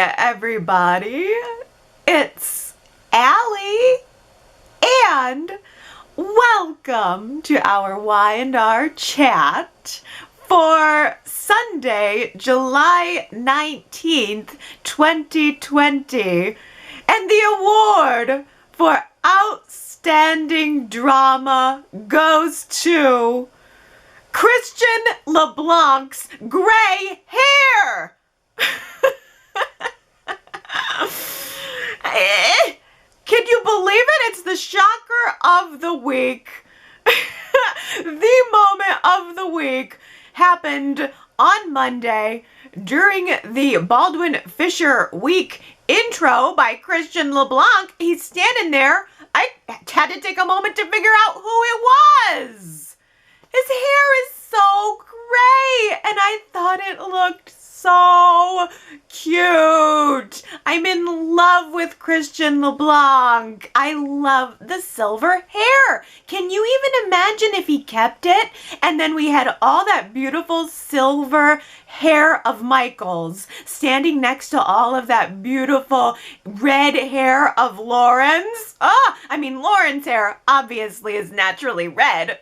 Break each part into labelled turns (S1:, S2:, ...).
S1: everybody. It's Allie, and welcome to our Y&R Chat for Sunday, July 19th, 2020. And the award for Outstanding Drama goes to Christian LeBlanc's gray hair. Can you believe it? It's the shocker of the week. The moment of the week happened on Monday during the Baldwin-Fisher week intro by Christian LeBlanc. He's standing there. I had to take a moment to figure out who it was. His hair is so gray, and I thought it looked so cute. I'm in love with Christian LeBlanc. I love the silver hair. Can you even imagine if he kept it? And then we had all that beautiful silver hair of Michael's standing next to all of that beautiful red hair of Lauren's. Lauren's hair obviously is naturally red.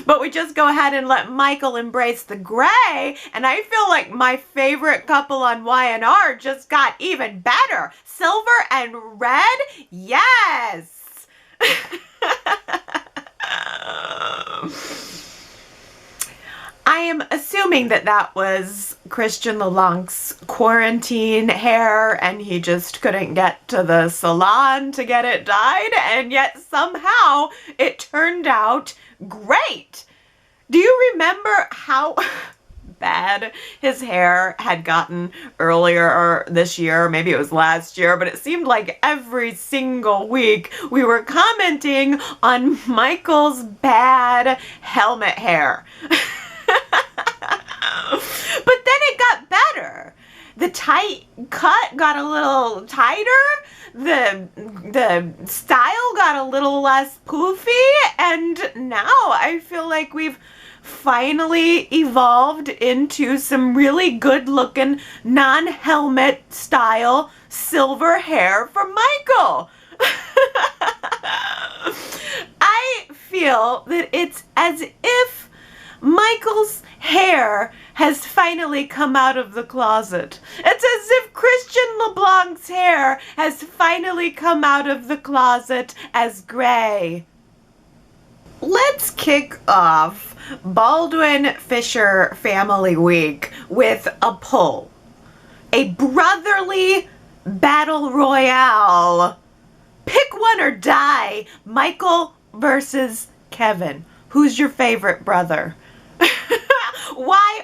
S1: But we just go ahead and let Michael embrace the gray, and I feel like my favorite couple on Y&R just got even better. Silver and red? Yes! I am assuming that was Christian LeBlanc's quarantine hair, and he just couldn't get to the salon to get it dyed, and yet somehow it turned out great. Do you remember how bad his hair had gotten earlier this year? Maybe it was last year, but it seemed like every single week we were commenting on Michael's bad helmet hair. But then it got better. The tight cut got a little tighter. The style got a little less poofy. And now I feel like we've finally evolved into some really good looking non-helmet style silver hair for Michael. I feel that it's as if Michael's hair has finally come out of the closet. It's as if Christian LeBlanc's hair has finally come out of the closet as gray. Let's kick off Baldwin-Fisher Family Week with a poll. A brotherly battle royale. Pick one or die. Michael versus Kevin. Who's your favorite brother?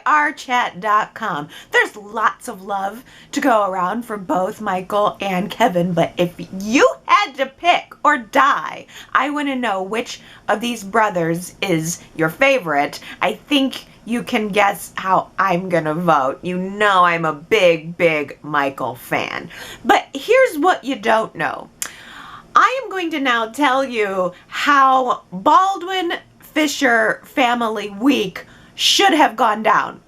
S1: YRChat.com. There's lots of love to go around for both Michael and Kevin, but if you had to pick or die, I want to know which of these brothers is your favorite. I think you can guess how I'm gonna vote. You know I'm a big Michael fan. But here's what you don't know. I am going to now tell you how Baldwin-Fisher Family Week should have gone down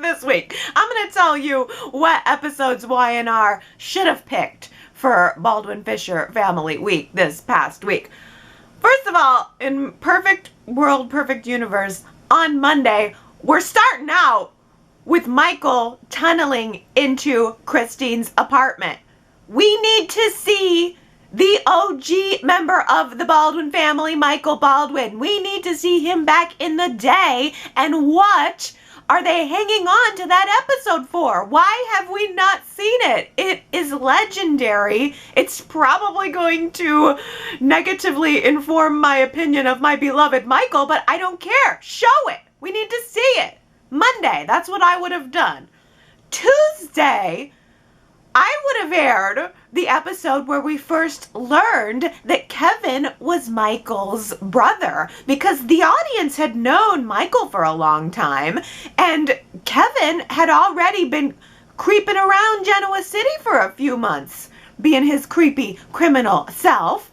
S1: this week. I'm going to tell you what episodes Y&R should have picked for Baldwin-Fisher Family Week this past week. First of all, in perfect world, perfect universe, on Monday, we're starting out with Michael tunneling into Christine's apartment. We need to see the OG member of the Baldwin family, Michael Baldwin. We need to see him back in the day. And what are they hanging on to that episode for? Why have we not seen it? It is legendary. It's probably going to negatively inform my opinion of my beloved Michael, but I don't care. Show it. We need to see it. Monday, that's what I would have done. Tuesday, I would have aired the episode where we first learned that Kevin was Michael's brother, because the audience had known Michael for a long time, and Kevin had already been creeping around Genoa City for a few months, being his creepy criminal self.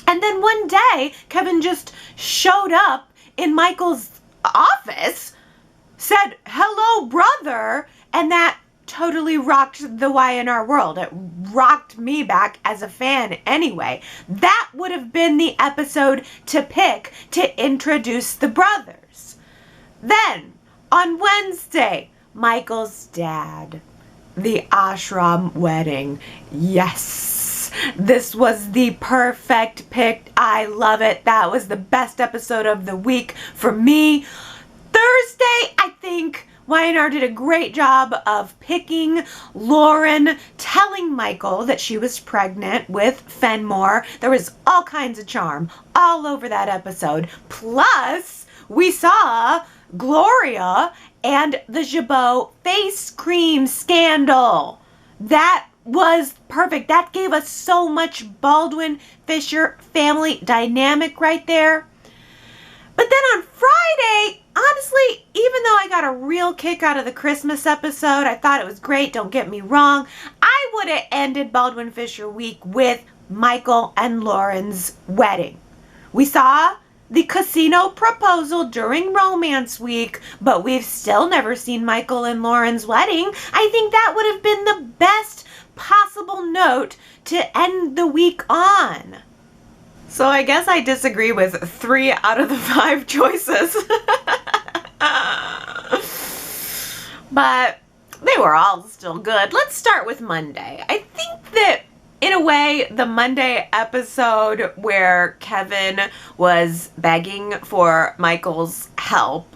S1: And then one day, Kevin just showed up in Michael's office, said, "Hello, brother, and that totally rocked the Y&R world. It rocked me back as a fan anyway. That would have been the episode to pick to introduce the brothers. Then, on Wednesday, Michael's dad. The ashram wedding. Yes, this was the perfect pick. I love it. That was the best episode of the week for me. Thursday, I think Y&R did a great job of picking Lauren, telling Michael that she was pregnant with Fenmore. There was all kinds of charm all over that episode. Plus, we saw Gloria and the Jabot face cream scandal. That was perfect. That gave us so much Baldwin-Fisher family dynamic right there. But then on Friday, honestly, even though I got a real kick out of the Christmas episode, I thought it was great, don't get me wrong, I would have ended Baldwin-Fisher week with Michael and Lauren's wedding. We saw the casino proposal during romance week, but we've still never seen Michael and Lauren's wedding. I think that would have been the best possible note to end the week on. So I guess I disagree with 3 out of the 5 choices. But they were all still good. Let's start with Monday. I think that in a way, the Monday episode where Kevin was begging for Michael's help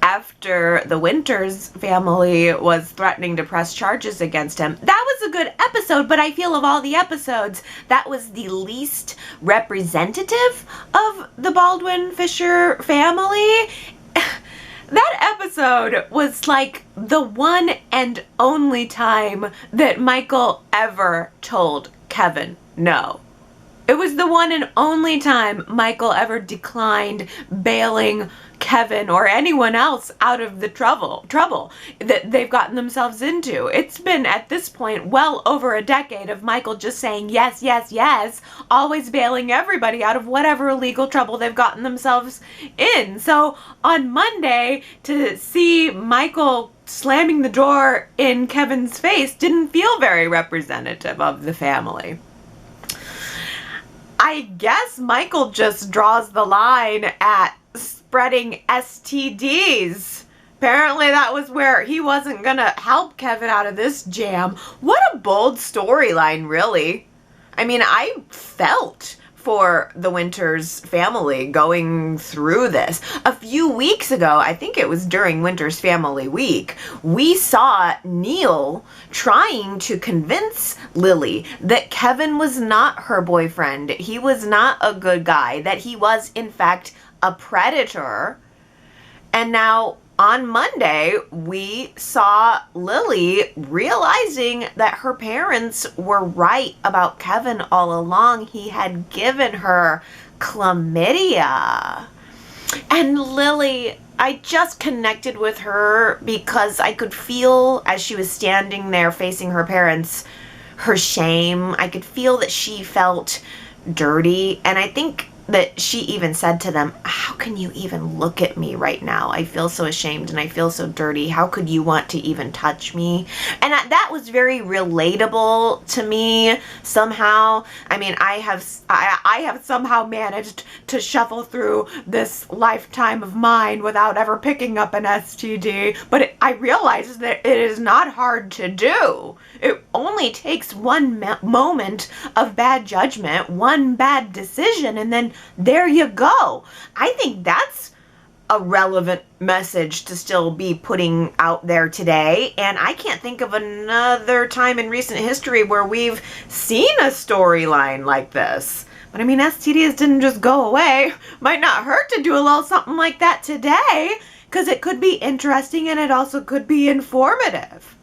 S1: after the Winters family was threatening to press charges against him, that was a good episode, but I feel of all the episodes, that was the least representative of the Baldwin-Fisher family. That episode was like the one and only time that Michael ever told Kevin no. It was the one and only time Michael ever declined bailing Kevin or anyone else out of the trouble that they've gotten themselves into. It's been, at this point, well over a decade of Michael just saying yes, yes, yes, always bailing everybody out of whatever illegal trouble they've gotten themselves in. So on Monday, to see Michael slamming the door in Kevin's face didn't feel very representative of the family. I guess Michael just draws the line at spreading STDs. Apparently that was where he wasn't gonna help Kevin out of this jam. What a bold storyline, really. I mean, I felt for the Winters family going through this. A few weeks ago, I think it was during Winters Family Week, we saw Neil trying to convince Lily that Kevin was not her boyfriend. He was not a good guy, that he was, in fact, a predator. And now on Monday, we saw Lily realizing that her parents were right about Kevin all along. He had given her chlamydia. And Lily, I just connected with her because I could feel, as she was standing there facing her parents, her shame. I could feel that she felt dirty. And I think that she even said to them, how can you even look at me right now? I feel so ashamed and I feel so dirty. How could you want to even touch me? And that was very relatable to me somehow. I mean, I have somehow managed to shuffle through this lifetime of mine without ever picking up an STD, but I realized that it is not hard to do. It only takes one moment of bad judgment, one bad decision, and then there you go. I think that's a relevant message to still be putting out there today. And I can't think of another time in recent history where we've seen a storyline like this. But I mean, STDs didn't just go away. Might not hurt to do a little something like that today, because it could be interesting and it also could be informative.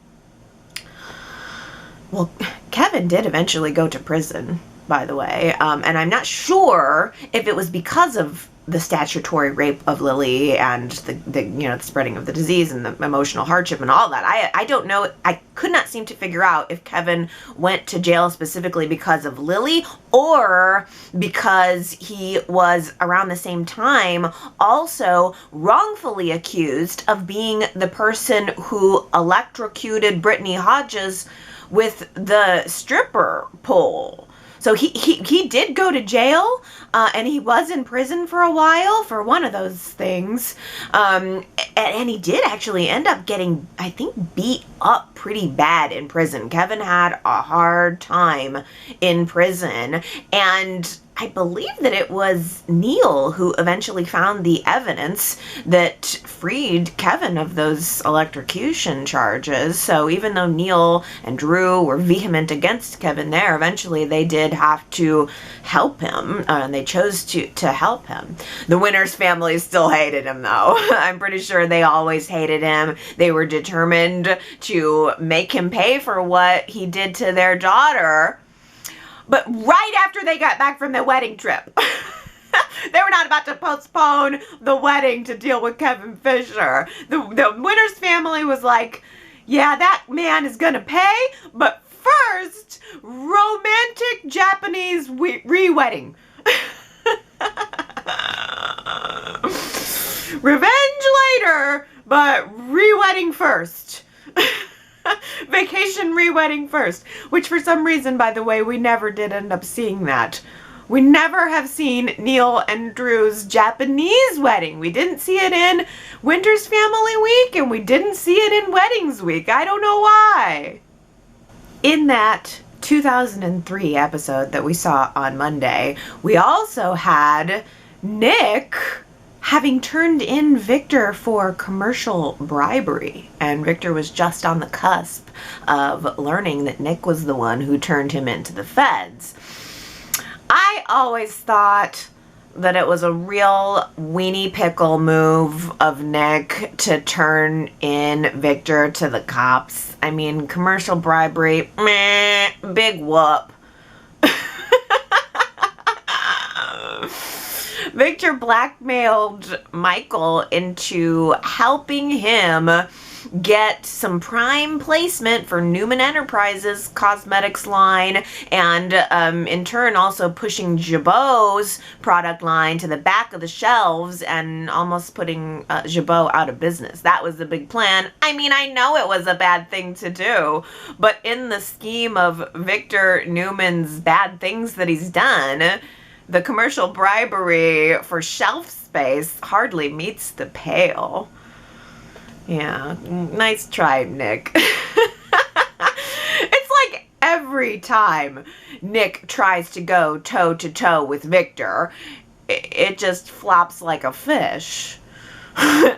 S1: Well, Kevin did eventually go to prison. by the way. And I'm not sure if it was because of the statutory rape of Lily and the spreading of the disease and the emotional hardship and all that. I don't know. I could not seem to figure out if Kevin went to jail specifically because of Lily or because he was around the same time also wrongfully accused of being the person who electrocuted Brittany Hodges with the stripper pole. So he did go to jail, and he was in prison for a while for one of those things. And he did actually end up getting, I think, beat up pretty bad in prison. Kevin had a hard time in prison, and I believe that it was Neil who eventually found the evidence that freed Kevin of those electrocution charges. So even though Neil and Drew were vehement against Kevin there, eventually they did have to help him, and they chose to help him. The Winters family still hated him, though. I'm pretty sure they always hated him. They were determined to make him pay for what he did to their daughter. But right after they got back from the wedding trip, they were not about to postpone the wedding to deal with Kevin Fisher. The Winters family was like, yeah, that man is going to pay, but first, romantic Japanese re-wedding. Revenge later, but re-wedding first. Vacation re-wedding first, which for some reason, by the way, we never did end up seeing that. We never have seen Neil and Drew's Japanese wedding. We didn't see it in Winters Family Week, and we didn't see it in Weddings Week. I don't know why. In that 2003 episode that we saw on Monday, we also had Nick having turned in Victor for commercial bribery. And Victor was just on the cusp of learning that Nick was the one who turned him into the feds. I always thought that it was a real weenie pickle move of Nick to turn in Victor to the cops. I mean, commercial bribery, meh, big whoop. Victor blackmailed Michael into helping him get some prime placement for Newman Enterprises cosmetics line, and in turn also pushing Jabot's product line to the back of the shelves and almost putting Jabot out of business. That was the big plan. I mean, I know it was a bad thing to do, but in the scheme of Victor Newman's bad things that he's done, the commercial bribery for shelf space hardly meets the pale. Yeah, nice try, Nick. It's like every time Nick tries to go toe-to-toe with Victor, it just flops like a fish.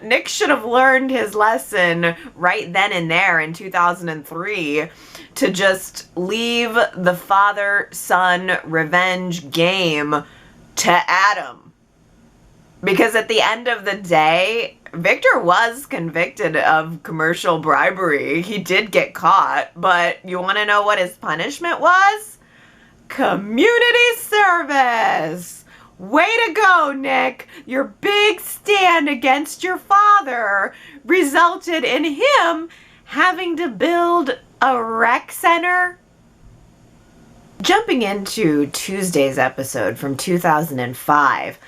S1: Nick should have learned his lesson right then and there in 2003 to just leave the father-son revenge game to Adam. Because at the end of the day, Victor was convicted of commercial bribery. He did get caught, but you want to know what his punishment was? Community service! Way to go, Nick! Your big stand against your father resulted in him having to build a rec center. Jumping into Tuesday's episode from 2005,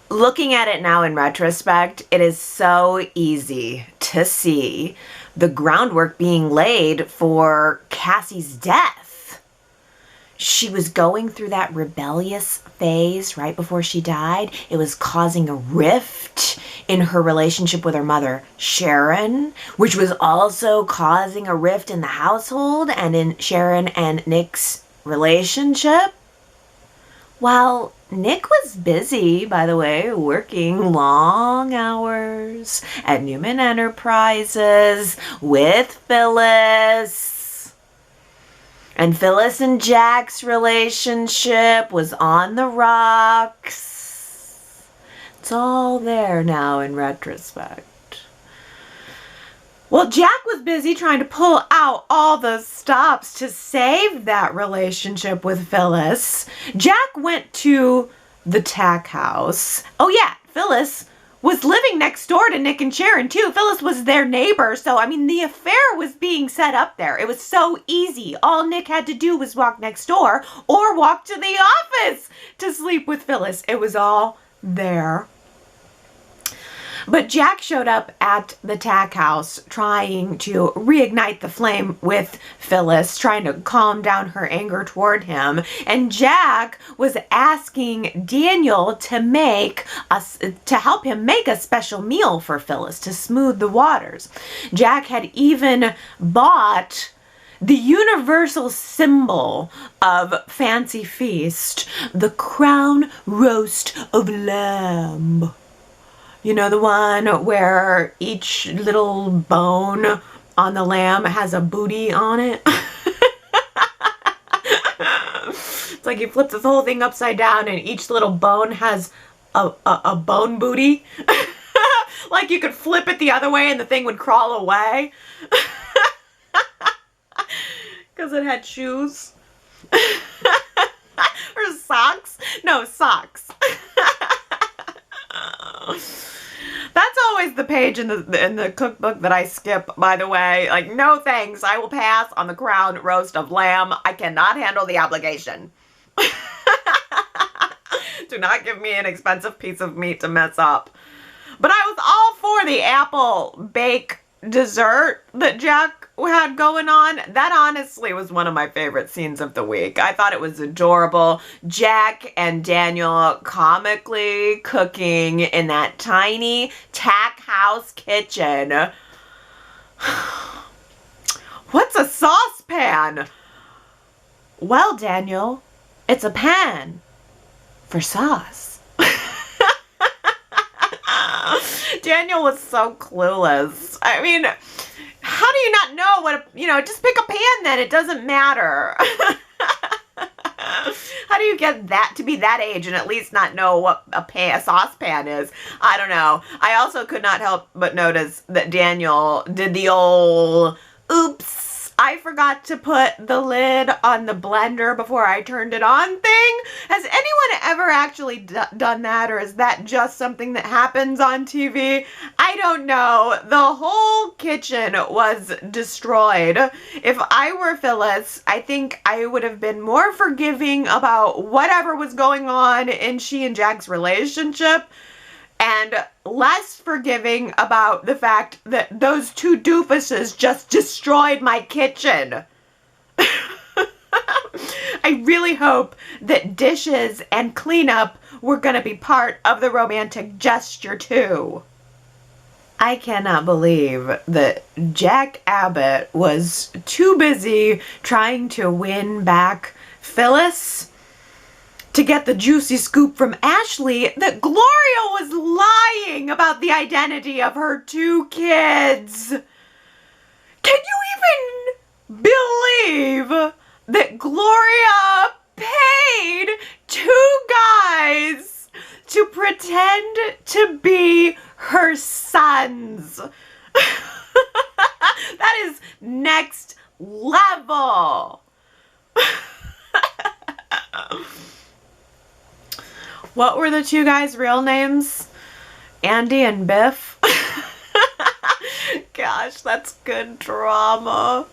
S1: looking at it now in retrospect, it is so easy to see the groundwork being laid for Cassie's death. She was going through that rebellious phase right before she died. It was causing a rift in her relationship with her mother, Sharon, which was also causing a rift in the household and in Sharon and Nick's relationship. While Nick was busy, by the way, working long hours at Newman Enterprises with Phyllis. And Phyllis and Jack's relationship was on the rocks. It's all there now in retrospect. Well, Jack was busy trying to pull out all the stops to save that relationship with Phyllis. Jack went to the tack house. Oh yeah, Phyllis was living next door to Nick and Sharon too. Phyllis was their neighbor, so I mean the affair was being set up there. It was so easy. All Nick had to do was walk next door or walk to the office to sleep with Phyllis. It was all there. But Jack showed up at the tack house trying to reignite the flame with Phyllis, trying to calm down her anger toward him. And Jack was asking Daniel to help him make a special meal for Phyllis to smooth the waters. Jack had even bought the universal symbol of Fancy Feast, the crown roast of lamb. You know, the one where each little bone on the lamb has a booty on it? It's like you flip this whole thing upside down and each little bone has a bone booty. Like you could flip it the other way and the thing would crawl away. Because it had shoes. Or socks? No, socks. That's always the page in the cookbook that I skip, by the way. Like, no thanks, I will pass on the crown roast of lamb. I cannot handle the obligation. Do not give me an expensive piece of meat to mess up. But I was all for the apple bake dessert that Jack had going on. That honestly was one of my favorite scenes of the week. I thought it was adorable. Jack and Daniel comically cooking in that tiny tack house kitchen. What's a saucepan? Well, Daniel, it's a pan for sauce. Daniel was so clueless. I mean, how do you not know what, just pick a pan then. It doesn't matter. How do you get that to be that age and at least not know what a saucepan is? I don't know. I also could not help but notice that Daniel did the old, oops, I forgot to put the lid on the blender before I turned it on thing. Has anyone ever actually done that, or is that just something that happens on TV? I don't know. The whole kitchen was destroyed. If I were Phyllis, I think I would have been more forgiving about whatever was going on in she and Jack's relationship, and less forgiving about the fact that those two doofuses just destroyed my kitchen. I really hope that dishes and cleanup were going to be part of the romantic gesture too. I cannot believe that Jack Abbott was too busy trying to win back Phyllis to get the juicy scoop from Ashley that Gloria was lying about the identity of her two kids. Can you even believe that Gloria paid two guys to pretend to be her sons? That is next level. What were the two guys' real names? Andy and Biff? Gosh, that's good drama.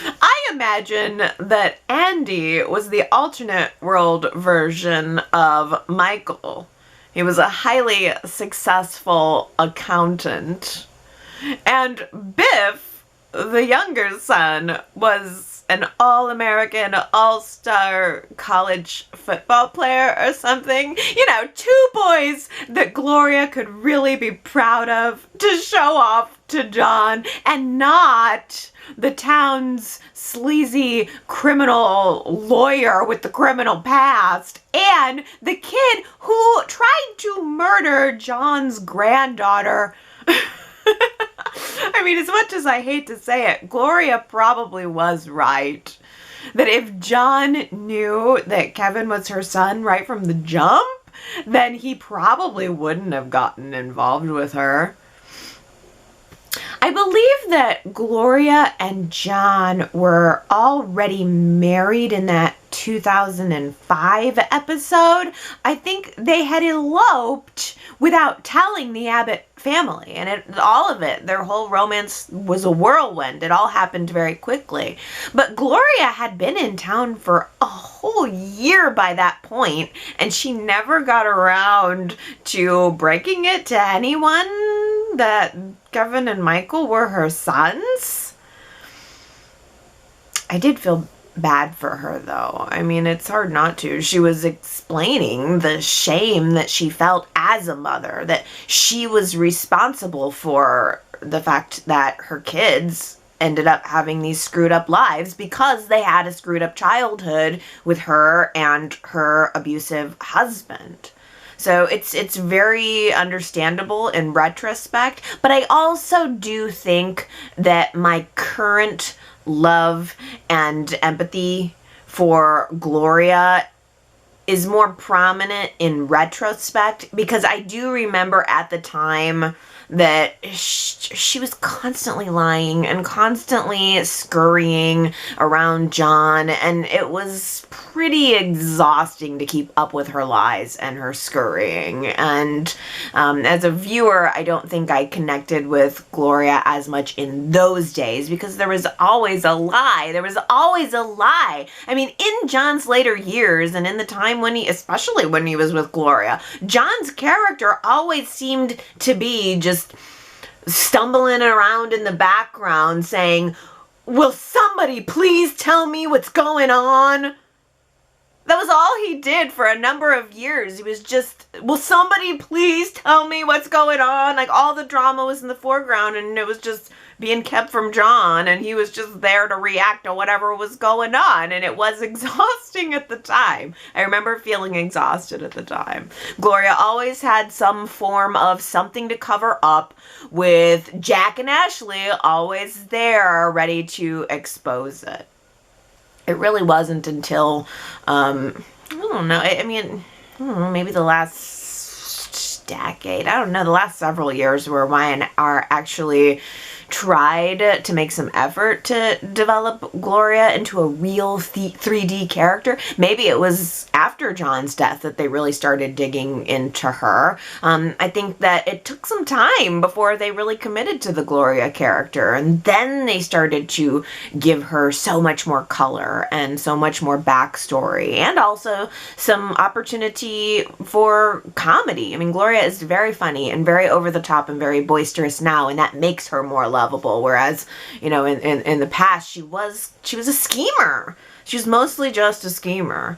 S1: I imagine that Andy was the alternate world version of Michael. He was a highly successful accountant. And Biff, the younger son, was an all-American, all-star college football player or something. You know, two boys that Gloria could really be proud of to show off to John, and not the town's sleazy criminal lawyer with the criminal past, and the kid who tried to murder John's granddaughter. I mean, as much as I hate to say it, Gloria probably was right. That if John knew that Kevin was her son right from the jump, then he probably wouldn't have gotten involved with her. I believe that Gloria and John were already married in that 2005 episode. I think they had eloped without telling the Abbott family, and all of it, their whole romance was a whirlwind. It all happened very quickly. But Gloria had been in town for a whole year by that point, and she never got around to breaking it to anyone that Kevin and Michael were her sons. I did feel bad for her, though. I mean, it's hard not to. She was explaining the shame that she felt as a mother, that she was responsible for the fact that her kids ended up having these screwed up lives because they had a screwed up childhood with her and her abusive husband. So it's very understandable in retrospect, but I also do think that my current love and empathy for Gloria is more prominent in retrospect, because I do remember at the time that she was constantly lying and constantly scurrying around John, and it was pretty exhausting to keep up with her lies and her scurrying. And as a viewer, I don't think I connected with Gloria as much in those days, because there was always a lie. There was always a lie. I mean, in John's later years and in the time when especially when he was with Gloria, John's character always seemed to be just stumbling around in the background saying, "Will somebody please tell me what's going on?" That was all he did for a number of years. He was just, "Will somebody please tell me what's going on?" Like, all the drama was in the foreground and it was just being kept from John, and he was just there to react to whatever was going on, and it was exhausting at the time. I remember feeling exhausted at the time. Gloria always had some form of something to cover up, with Jack and Ashley always there ready to expose it. It really wasn't until, I don't know, I mean, I don't know, maybe the last decade, I don't know, the last several years where Y&R actually tried to make some effort to develop Gloria into a real 3D character. Maybe it was after John's death that they really started digging into her. I think that it took some time before they really committed to the Gloria character, and then they started to give her so much more color and so much more backstory, and also some opportunity for comedy. I mean, Gloria is very funny and very over the top and very boisterous now, and that makes her more lovable, whereas, you know, in the past she was a schemer. She was mostly just a schemer.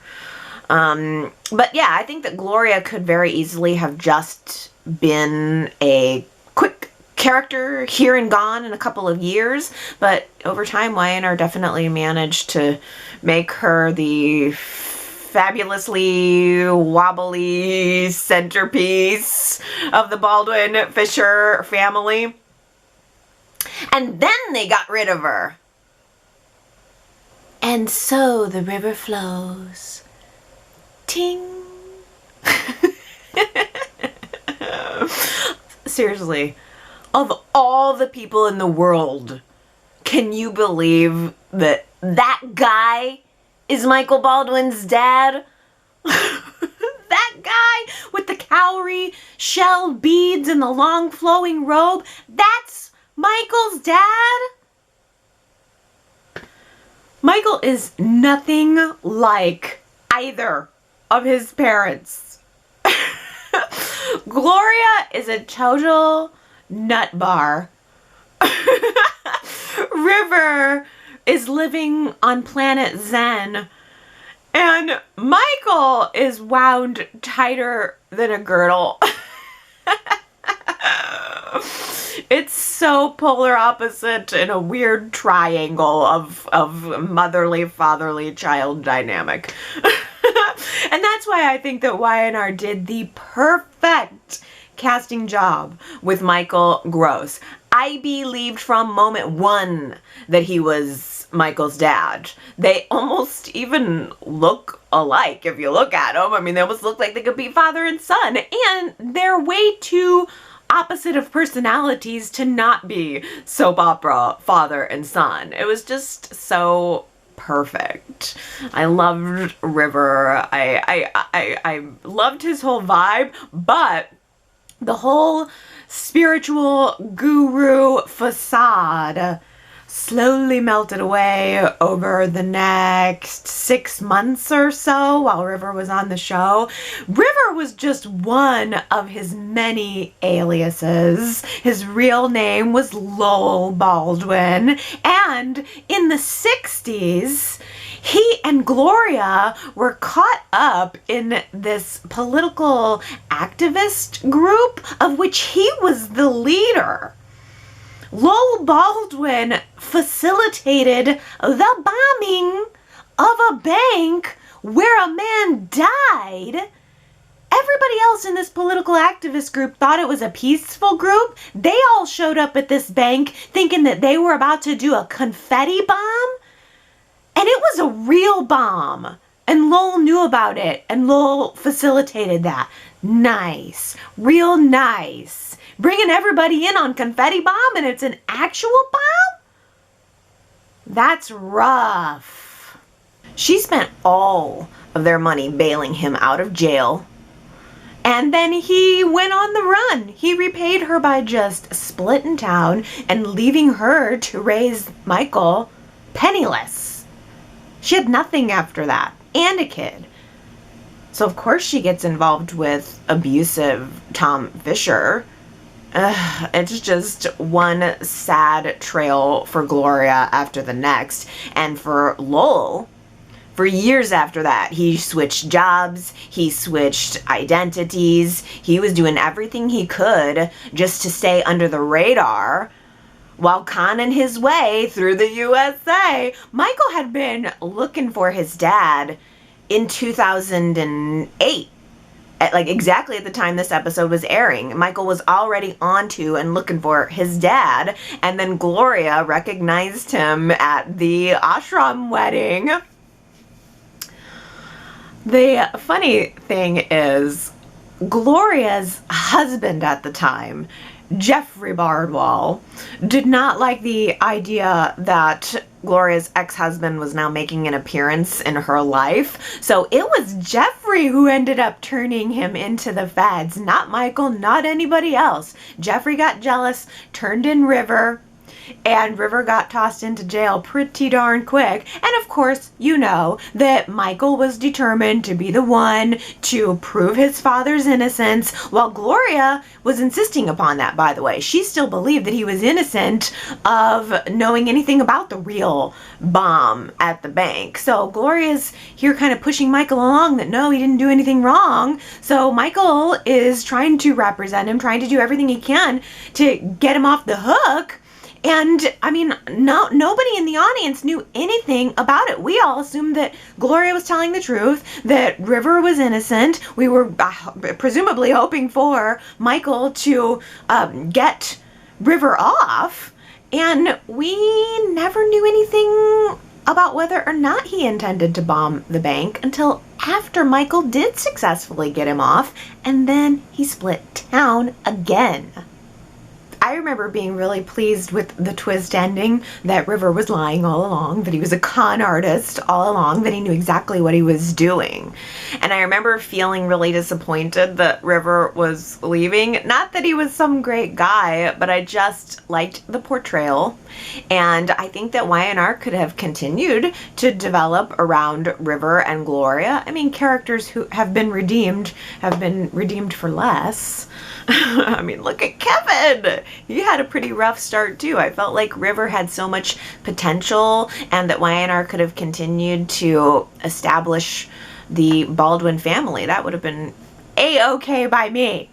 S1: But yeah, I think that Gloria could very easily have just been a quick character here and gone in a couple of years, but over time Y&R definitely managed to make her the fabulously wobbly centerpiece of the Baldwin-Fisher family. And then they got rid of her. And so the river flows. Ting. Seriously, of all the people in the world, can you believe that that guy is Michael Baldwin's dad? That guy with the cowrie shell beads and the long flowing robe, that's Michael's dad? Michael is nothing like either of his parents. Gloria is a total nut bar. River is living on planet Zen. And Michael is wound tighter than a girdle. It's so polar opposite in a weird triangle of motherly, fatherly, child dynamic. And that's why I think that Y&R did the perfect casting job with Michael Gross. I believed from moment one that he was Michael's dad. They almost even look alike if you look at them. I mean, they almost look like they could be father and son. And they're way too opposite of personalities to not be soap opera father and son. It was just so perfect. I loved River. I loved his whole vibe, but the whole spiritual guru facade slowly melted away over the next 6 months or so while River was on the show. River was just one of his many aliases. His real name was Lowell Baldwin, and in the 60s, he and Gloria were caught up in this political activist group of which he was the leader. Lowell Baldwin facilitated the bombing of a bank where a man died. Everybody else in this political activist group thought it was a peaceful group. They all showed up at this bank thinking that they were about to do a confetti bomb. And it was a real bomb. And Lowell knew about it. And Lowell facilitated that. Nice. Real nice. Bringing everybody in on confetti bomb and it's an actual bomb? That's rough. She spent all of their money bailing him out of jail. And then he went on the run. He repaid her by just splitting town and leaving her to raise Michael penniless. She had nothing after that, and a kid. So of course she gets involved with abusive Tom Fisher. It's just one sad trail for Gloria after the next. And for Lowell, for years after that, he switched jobs, he switched identities, he was doing everything he could just to stay under the radar while conning his way through the USA. Michael had been looking for his dad in 2008. Like exactly at the time this episode was airing. Michael was already onto and looking for his dad, and then Gloria recognized him at the ashram wedding. The funny thing is, Gloria's husband at the time, Jeffrey Bardwell, did not like the idea that Gloria's ex-husband was now making an appearance in her life. So it was Jeffrey who ended up turning him into the feds, not Michael, not anybody else. Jeffrey got jealous, turned in River, and River got tossed into jail pretty darn quick. And of course, you know that Michael was determined to be the one to prove his father's innocence, while Gloria was insisting upon that, by the way. She still believed that he was innocent of knowing anything about the real bomb at the bank. So Gloria's here kind of pushing Michael along that no, he didn't do anything wrong. So Michael is trying to represent him, trying to do everything he can to get him off the hook. And I mean, nobody in the audience knew anything about it. We all assumed that Gloria was telling the truth, that River was innocent. We were presumably hoping for Michael to get River off. And we never knew anything about whether or not he intended to bomb the bank until after Michael did successfully get him off. And then he split town again. I remember being really pleased with the twist ending, that River was lying all along, that he was a con artist all along, that he knew exactly what he was doing. And I remember feeling really disappointed that River was leaving. Not that he was some great guy, but I just liked the portrayal. And I think that Y&R could have continued to develop around River and Gloria. I mean, characters who have been redeemed for less. I mean, look at Kevin. He had a pretty rough start too. I felt like River had so much potential and that Y&R could have continued to establish the Baldwin family. That would have been A-okay by me.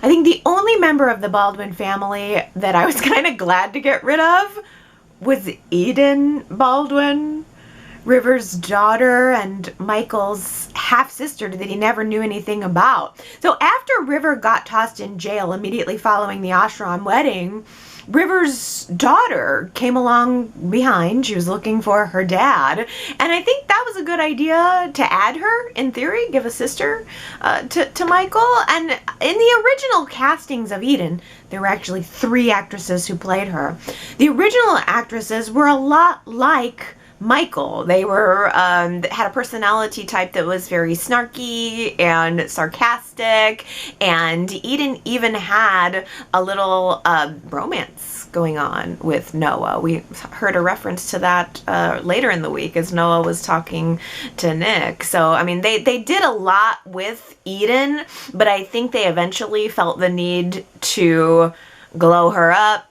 S1: I think the only member of the Baldwin family that I was kind of glad to get rid of was Eden Baldwin. River's daughter and Michael's half-sister that he never knew anything about. So after River got tossed in jail immediately following the ashram wedding, River's daughter came along behind. She was looking for her dad. And I think that was a good idea to add her, in theory, give a sister to Michael. And in the original castings of Eden, there were actually 3 actresses who played her. The original actresses were a lot like Michael. They were had a personality type that was very snarky and sarcastic, and Eden even had a little romance going on with Noah. We heard a reference to that later in the week as Noah was talking to Nick. So, I mean, they did a lot with Eden, but I think they eventually felt the need to glow her up,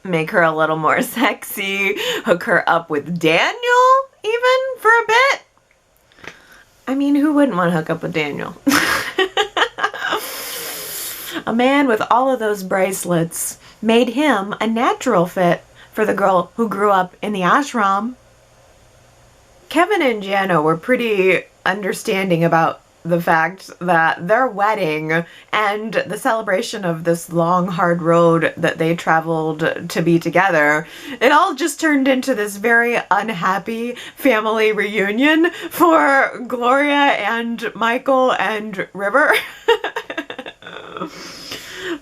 S1: make her a little more sexy, hook her up with Daniel even for a bit. I mean, who wouldn't want to hook up with Daniel? A man with all of those bracelets made him a natural fit for the girl who grew up in the ashram. Kevin and Jana were pretty understanding about the fact that their wedding and the celebration of this long, hard road that they traveled to be together, it all just turned into this very unhappy family reunion for Gloria and Michael and River.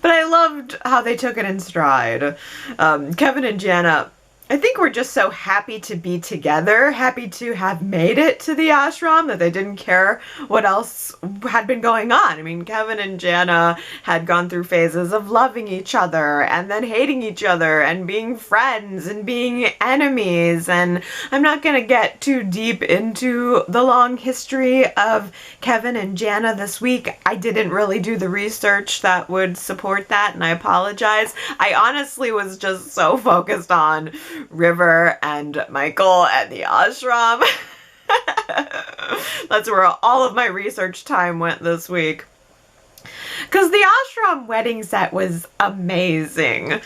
S1: But I loved how they took it in stride. Kevin and Jana, I think we're just so happy to be together, happy to have made it to the ashram, that they didn't care what else had been going on. I mean, Kevin and Jana had gone through phases of loving each other and then hating each other and being friends and being enemies. And I'm not going to get too deep into the long history of Kevin and Jana this week. I didn't really do the research that would support that, and I apologize. I honestly was just so focused on River and Michael and the ashram. That's where all of my research time went this week. Because the ashram wedding set was amazing.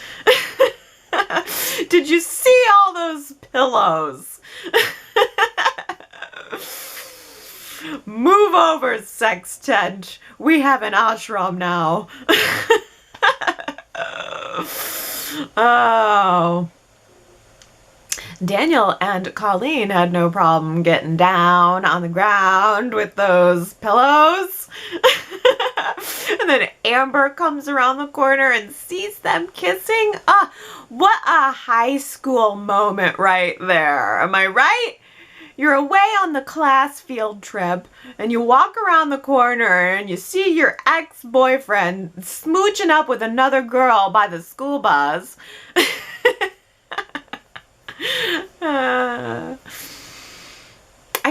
S1: Did you see all those pillows? Move over, sextet. We have an ashram now. Oh. Daniel and Colleen had no problem getting down on the ground with those pillows. And then Amber comes around the corner and sees them kissing. What a high school moment right there. Am I right? You're away on the class field trip and you walk around the corner and you see your ex-boyfriend smooching up with another girl by the school bus. I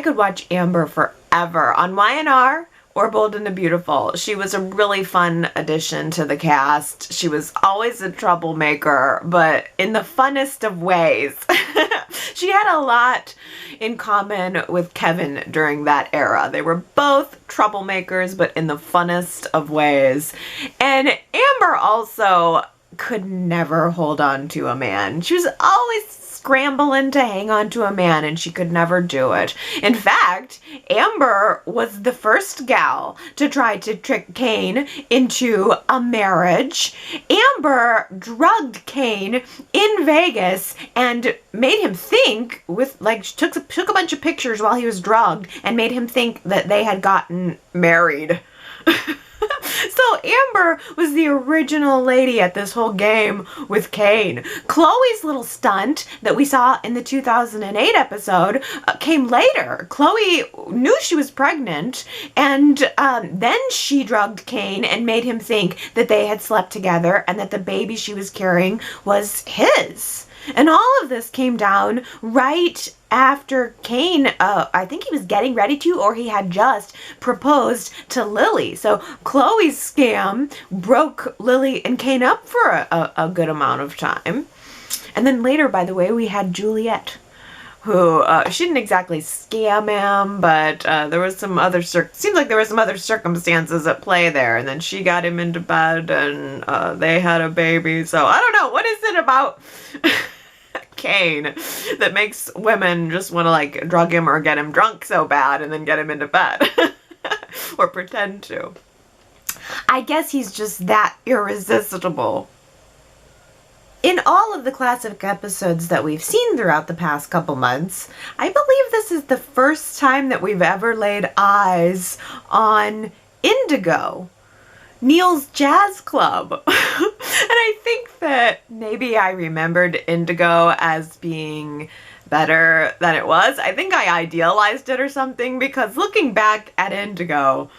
S1: could watch Amber forever on Y&R or Bold and the Beautiful. She was a really fun addition to the cast. She was always a troublemaker, but in the funnest of ways. She had a lot in common with Kevin during that era. They were both troublemakers, but in the funnest of ways. And Amber also could never hold on to a man. She was always scrambling to hang on to a man, and she could never do it. In fact, Amber was the first gal to try to trick Kane into a marriage. Amber drugged Kane in Vegas and made him think took a bunch of pictures while he was drugged and made him think that they had gotten married. So Amber was the original lady at this whole game with Kane. Chloe's little stunt that we saw in the 2008 episode came later. Chloe knew she was pregnant, and then she drugged Kane and made him think that they had slept together and that the baby she was carrying was his. And all of this came down right after Kane, I think he was getting ready to, or he had just proposed to Lily. So Chloe's scam broke Lily and Kane up for a good amount of time. And then later, by the way, we had Juliet, who, she didn't exactly scam him, but there was some other, seems like there were some other circumstances at play there. And then she got him into bed and they had a baby. So I don't know, what is it about cocaine that makes women just want to like drug him or get him drunk so bad and then get him into bed. Or pretend to. I guess he's just that irresistible. In all of the classic episodes that we've seen throughout the past couple months, I believe this is the first time that we've ever laid eyes on Indigo, Neil's jazz club. And I think that maybe I remembered Indigo as being better than it was. I think I idealized it or something, because looking back at Indigo,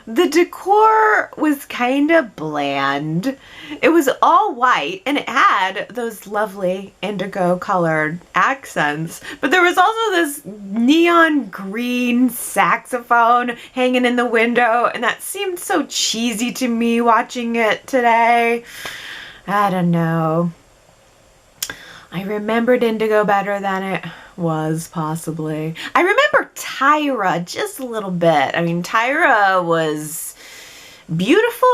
S1: the decor was kind of bland. It was all white and it had those lovely indigo colored accents, but there was also this neon green saxophone hanging in the window, and that seemed so cheesy to me watching it today. I don't know. I remembered Indigo better than it was, possibly. I remember Tyra just a little bit. I mean, Tyra was beautiful,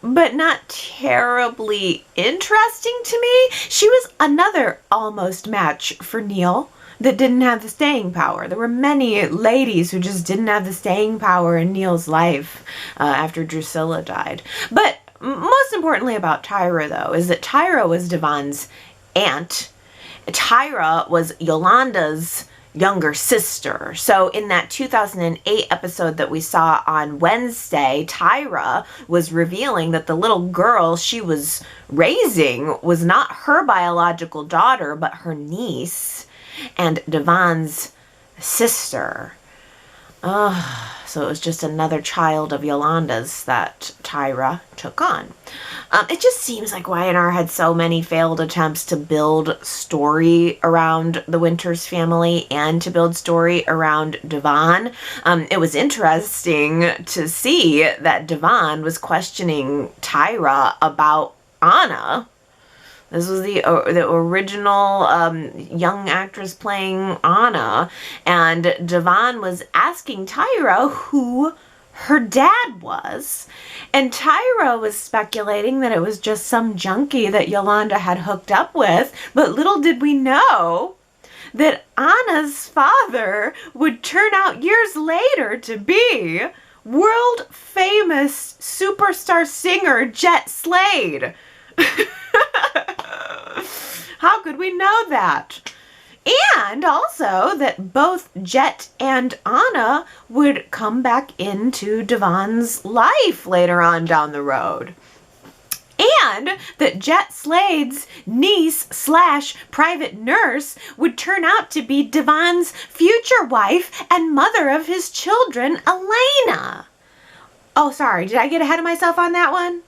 S1: but not terribly interesting to me. She was another almost match for Neil that didn't have the staying power. There were many ladies who just didn't have the staying power in Neil's life after Drusilla died. But most importantly about Tyra, though, is that Tyra was Devon's aunt. Tyra was Yolanda's younger sister. So in that 2008 episode that we saw on Wednesday, Tyra was revealing that the little girl she was raising was not her biological daughter, but her niece and Devon's sister. So it was just another child of Yolanda's that Tyra took on. It just seems like Y&R had so many failed attempts to build story around the Winters family and to build story around Devon. It was interesting to see that Devon was questioning Tyra about Anna. This was the original young actress playing Anna, and Devon was asking Tyra who her dad was, and Tyra was speculating that it was just some junkie that Yolanda had hooked up with, but little did we know that Anna's father would turn out years later to be world-famous superstar singer Jet Slade. How could we know that? And also that both Jet and Anna would come back into Devon's life later on down the road. And that Jet Slade's niece / private nurse would turn out to be Devon's future wife and mother of his children, Elena. Oh, sorry, did I get ahead of myself on that one?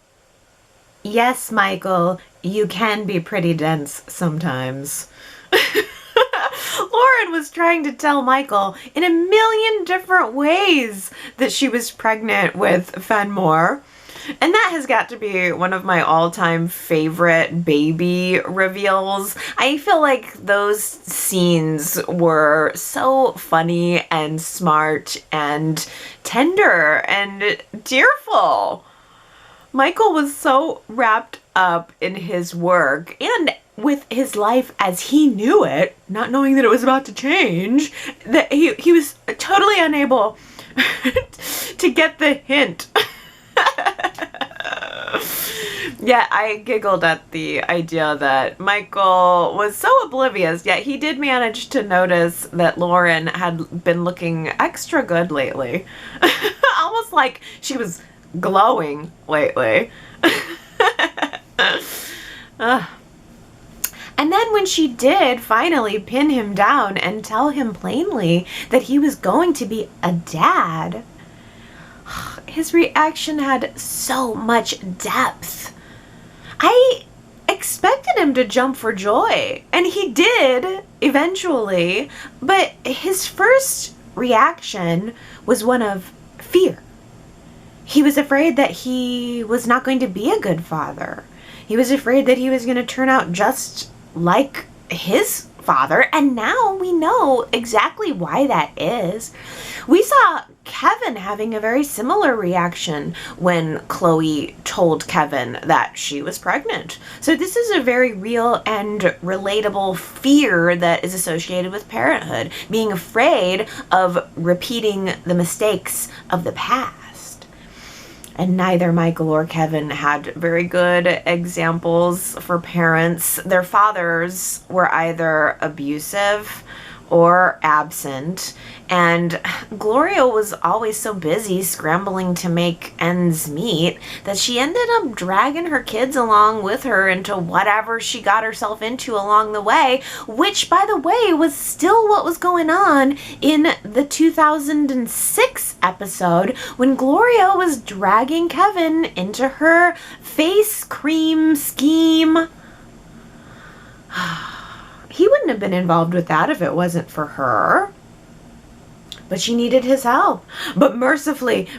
S1: Yes, Michael, you can be pretty dense sometimes. Lauren was trying to tell Michael in a million different ways that she was pregnant with Fenmore. And that has got to be one of my all-time favorite baby reveals. I feel like those scenes were so funny and smart and tender and tearful. Michael was so wrapped up in his work and with his life as he knew it, not knowing that it was about to change, that he was totally unable to get the hint. Yeah, I giggled at the idea that Michael was so oblivious, yet he did manage to notice that Lauren had been looking extra good lately. Almost like she was glowing lately. And then when she did finally pin him down and tell him plainly that he was going to be a dad, his reaction had so much depth. I expected him to jump for joy, and he did eventually, but his first reaction was one of fear. He was afraid that he was not going to be a good father. He was afraid that he was going to turn out just like his father, and now we know exactly why that is. We saw Kevin having a very similar reaction when Chloe told Kevin that she was pregnant. So this is a very real and relatable fear that is associated with parenthood, being afraid of repeating the mistakes of the past. And neither Michael or Kevin had very good examples for parents. Their fathers were either abusive or absent, and Gloria was always so busy scrambling to make ends meet that she ended up dragging her kids along with her into whatever she got herself into along the way, which, by the way, was still what was going on in the 2006 episode when Gloria was dragging Kevin into her face cream scheme. He wouldn't have been involved with that if it wasn't for her. But she needed his help. But mercifully,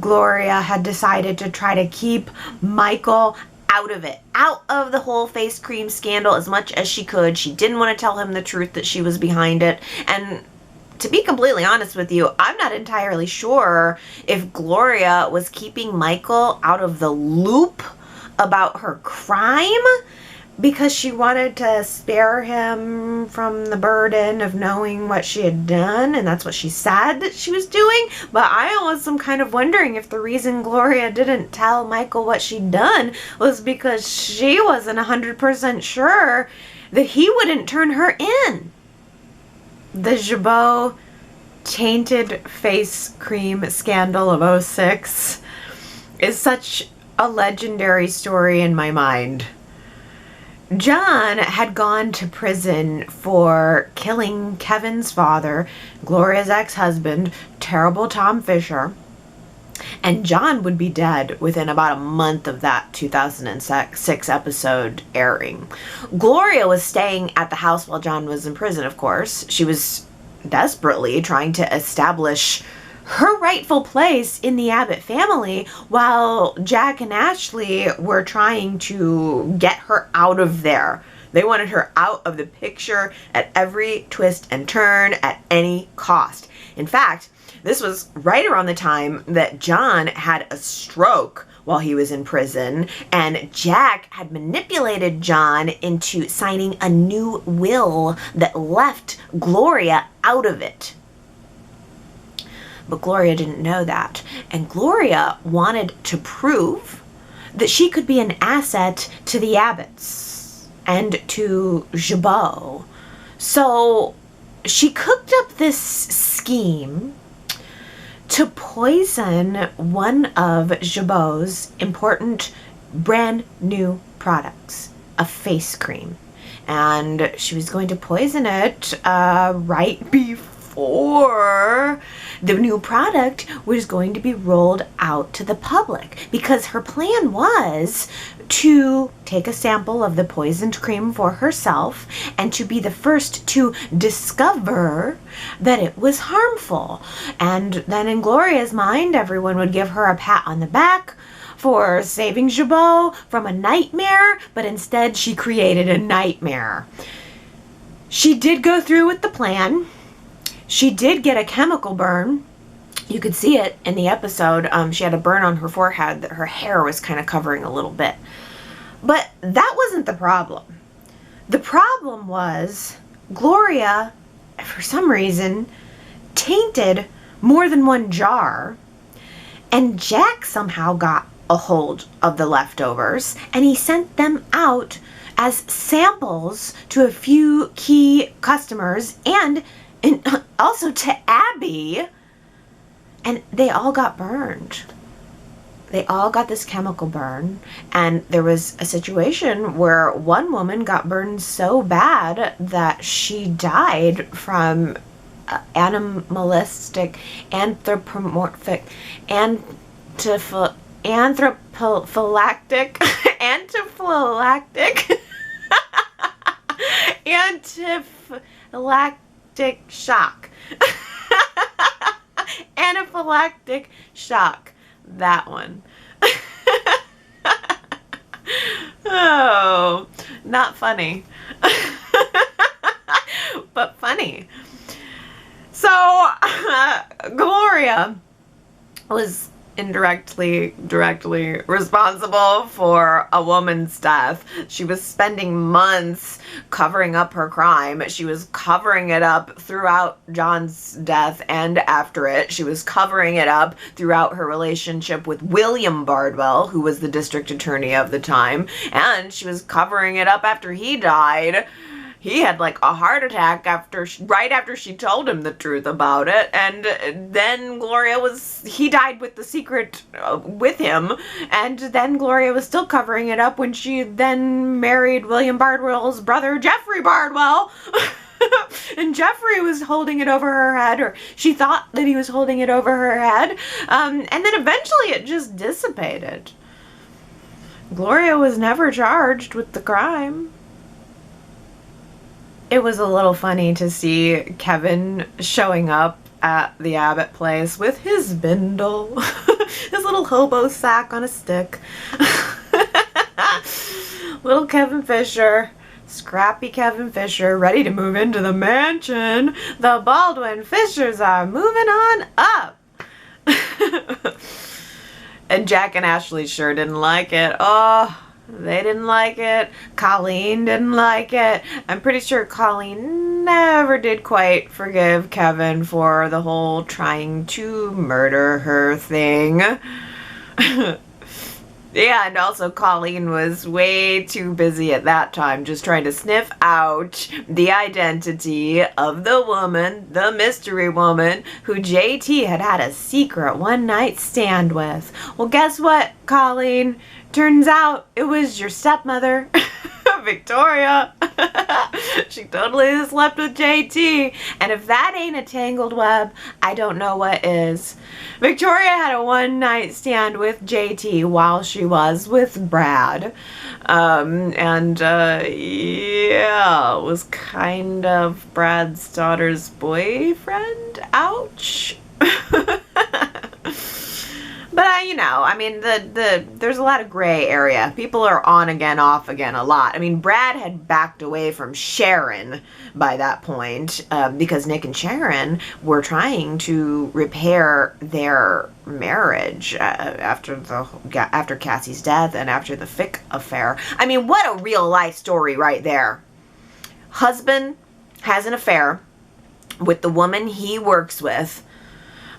S1: Gloria had decided to try to keep Michael out of it, out of the whole face cream scandal as much as she could. She didn't want to tell him the truth that she was behind it. And to be completely honest with you, I'm not entirely sure if Gloria was keeping Michael out of the loop about her crime, because she wanted to spare him from the burden of knowing what she had done, and that's what she said that she was doing. But I almost am kind of wondering if the reason Gloria didn't tell Michael what she'd done was because she wasn't 100% sure that he wouldn't turn her in. The Jabot tainted face cream scandal of 06 is such a legendary story in my mind. John had gone to prison for killing Kevin's father, Gloria's ex-husband, terrible Tom Fisher, and John would be dead within about a month of that 2006 episode airing. Gloria was staying at the house while John was in prison, of course. She was desperately trying to establish her rightful place in the Abbott family, while Jack and Ashley were trying to get her out of there. They wanted her out of the picture at every twist and turn at any cost. In fact, this was right around the time that John had a stroke while he was in prison, and Jack had manipulated John into signing a new will that left Gloria out of it. But Gloria didn't know that. And Gloria wanted to prove that she could be an asset to the Abbotts and to Jabot. So she cooked up this scheme to poison one of Jabot's important brand new products, a face cream. And she was going to poison it right before the new product was going to be rolled out to the public, because her plan was to take a sample of the poisoned cream for herself and to be the first to discover that it was harmful. And then in Gloria's mind, everyone would give her a pat on the back for saving Jabot from a nightmare, but instead she created a nightmare. She did go through with the plan. She did get a chemical burn. You could see it in the episode. She had a burn on her forehead that her hair was kind of covering a little bit. But that wasn't the problem. The problem was Gloria, for some reason, tainted more than one jar, and Jack somehow got a hold of the leftovers, and he sent them out as samples to a few key customers and also to Abby, and they all got burned. They all got this chemical burn, and there was a situation where one woman got burned so bad that she died from animalistic, anthropomorphic, anaphylactic shock. Anaphylactic shock. That one. Oh, not funny. but funny. So, Gloria was directly responsible for a woman's death. She was spending months covering up her crime. She was covering it up throughout John's death and after it. She was covering it up throughout her relationship with William Bardwell, who was the district attorney of the time, and she was covering it up after he died. He had like a heart attack right after she told him the truth about it, and then he died with the secret with him, and then Gloria was still covering it up when she then married William Bardwell's brother, Jeffrey Bardwell. And Jeffrey was holding it over her head, or she thought that he was holding it over her head, and then eventually it just dissipated. Gloria was never charged with the crime. It was a little funny to see Kevin showing up at the Abbott place with his bindle, his little hobo sack on a stick. Little Kevin Fisher, scrappy Kevin Fisher, ready to move into the mansion. The Baldwin-Fishers are moving on up. And Jack and Ashley sure didn't like it. Oh, they didn't like it. Colleen didn't like it. I'm pretty sure Colleen never did quite forgive Kevin for the whole trying to murder her thing. Yeah, and also Colleen was way too busy at that time just trying to sniff out the identity of the woman, the mystery woman, who JT had a secret one-night stand with. Well, guess what, Colleen? Turns out it was your stepmother, Victoria. She totally slept with JT. And if that ain't a tangled web, I don't know what is. Victoria had a one-night stand with JT while she was with Brad. Yeah, it was kind of Brad's daughter's boyfriend. Ouch. But there's a lot of gray area. People are on again, off again a lot. I mean, Brad had backed away from Sharon by that point because Nick and Sharon were trying to repair their marriage after Cassie's death and after the Fick affair. I mean, what a real life story right there. Husband has an affair with the woman he works with.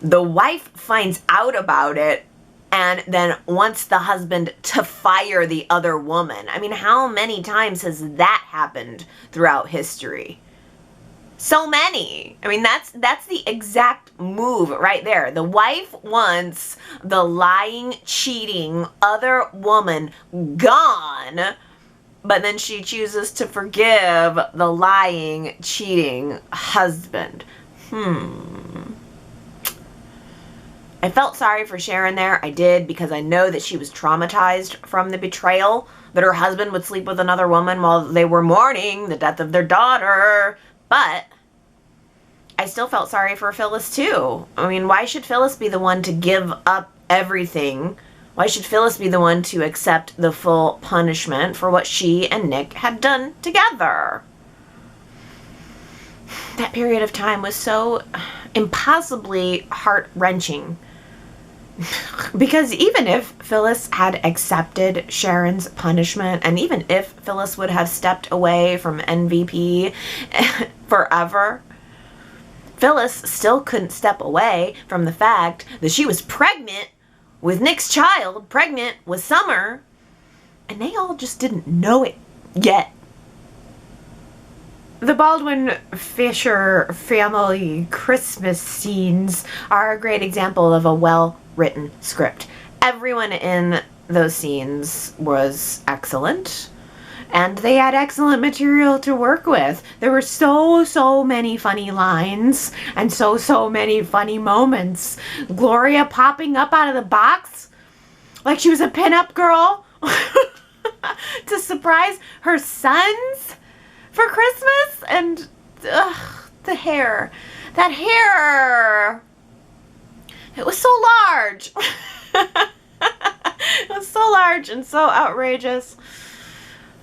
S1: The wife finds out about it and then wants the husband to fire the other woman. I mean, how many times has that happened throughout history? So many. I mean, that's the exact move right there. The wife wants the lying, cheating other woman gone, but then she chooses to forgive the lying, cheating husband. I felt sorry for Sharon there. I did, because I know that she was traumatized from the betrayal, that her husband would sleep with another woman while they were mourning the death of their daughter. But I still felt sorry for Phyllis too. I mean, why should Phyllis be the one to give up everything? Why should Phyllis be the one to accept the full punishment for what she and Nick had done together? That period of time was so impossibly heart-wrenching. Because even if Phyllis had accepted Sharon's punishment, and even if Phyllis would have stepped away from MVP forever, Phyllis still couldn't step away from the fact that she was pregnant with Nick's child, pregnant with Summer, and they all just didn't know it yet. The Baldwin-Fisher family Christmas scenes are a great example of a well-written script. Everyone in those scenes was excellent, and they had excellent material to work with. There were so many funny lines and so many funny moments. Gloria popping up out of the box like she was a pinup girl to surprise her sons for Christmas, and the hair. That hair! It was so large. It was so large and so outrageous.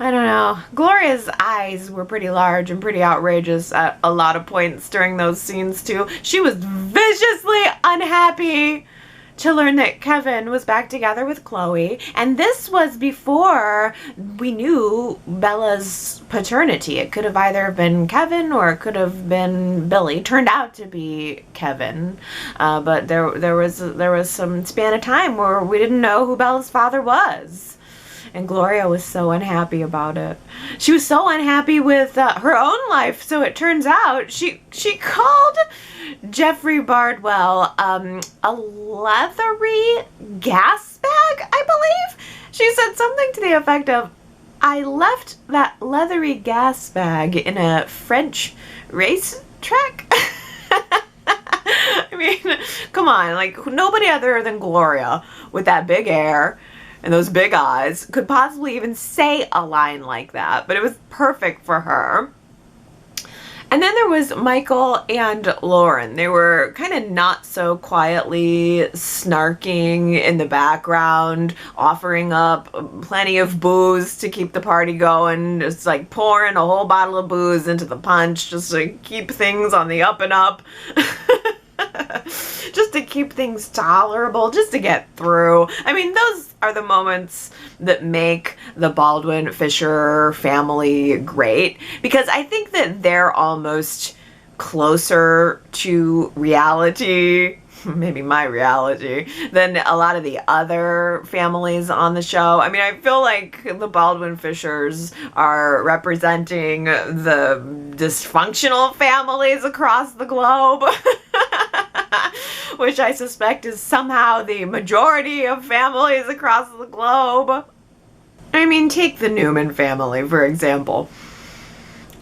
S1: I don't know. Gloria's eyes were pretty large and pretty outrageous at a lot of points during those scenes too. She was viciously unhappy to learn that Kevin was back together with Chloe. And this was before we knew Bella's paternity. It could have either been Kevin or it could have been Billy. Turned out to be Kevin. But there was some span of time where we didn't know who Bella's father was. And Gloria was so unhappy about it. She was so unhappy with her own life. So it turns out she called Jeffrey Bardwell a leathery gas bag, I believe. She said something to the effect of, I left that leathery gas bag in a French racetrack. I mean, come on, like nobody other than Gloria with that big hair and those big eyes could possibly even say a line like that, but it was perfect for her. And then there was Michael and Lauren. They were kind of not so quietly snarking in the background, offering up plenty of booze to keep the party going, just like pouring a whole bottle of booze into the punch just to keep things on the up and up. Just to keep things tolerable, just to get through. I mean, those are the moments that make the Baldwin-Fisher family great, because I think that they're almost closer to reality, maybe my reality, than a lot of the other families on the show. I mean, I feel like the Baldwin-Fishers are representing the dysfunctional families across the globe. Which I suspect is somehow the majority of families across the globe. I mean, take the Newman family, for example.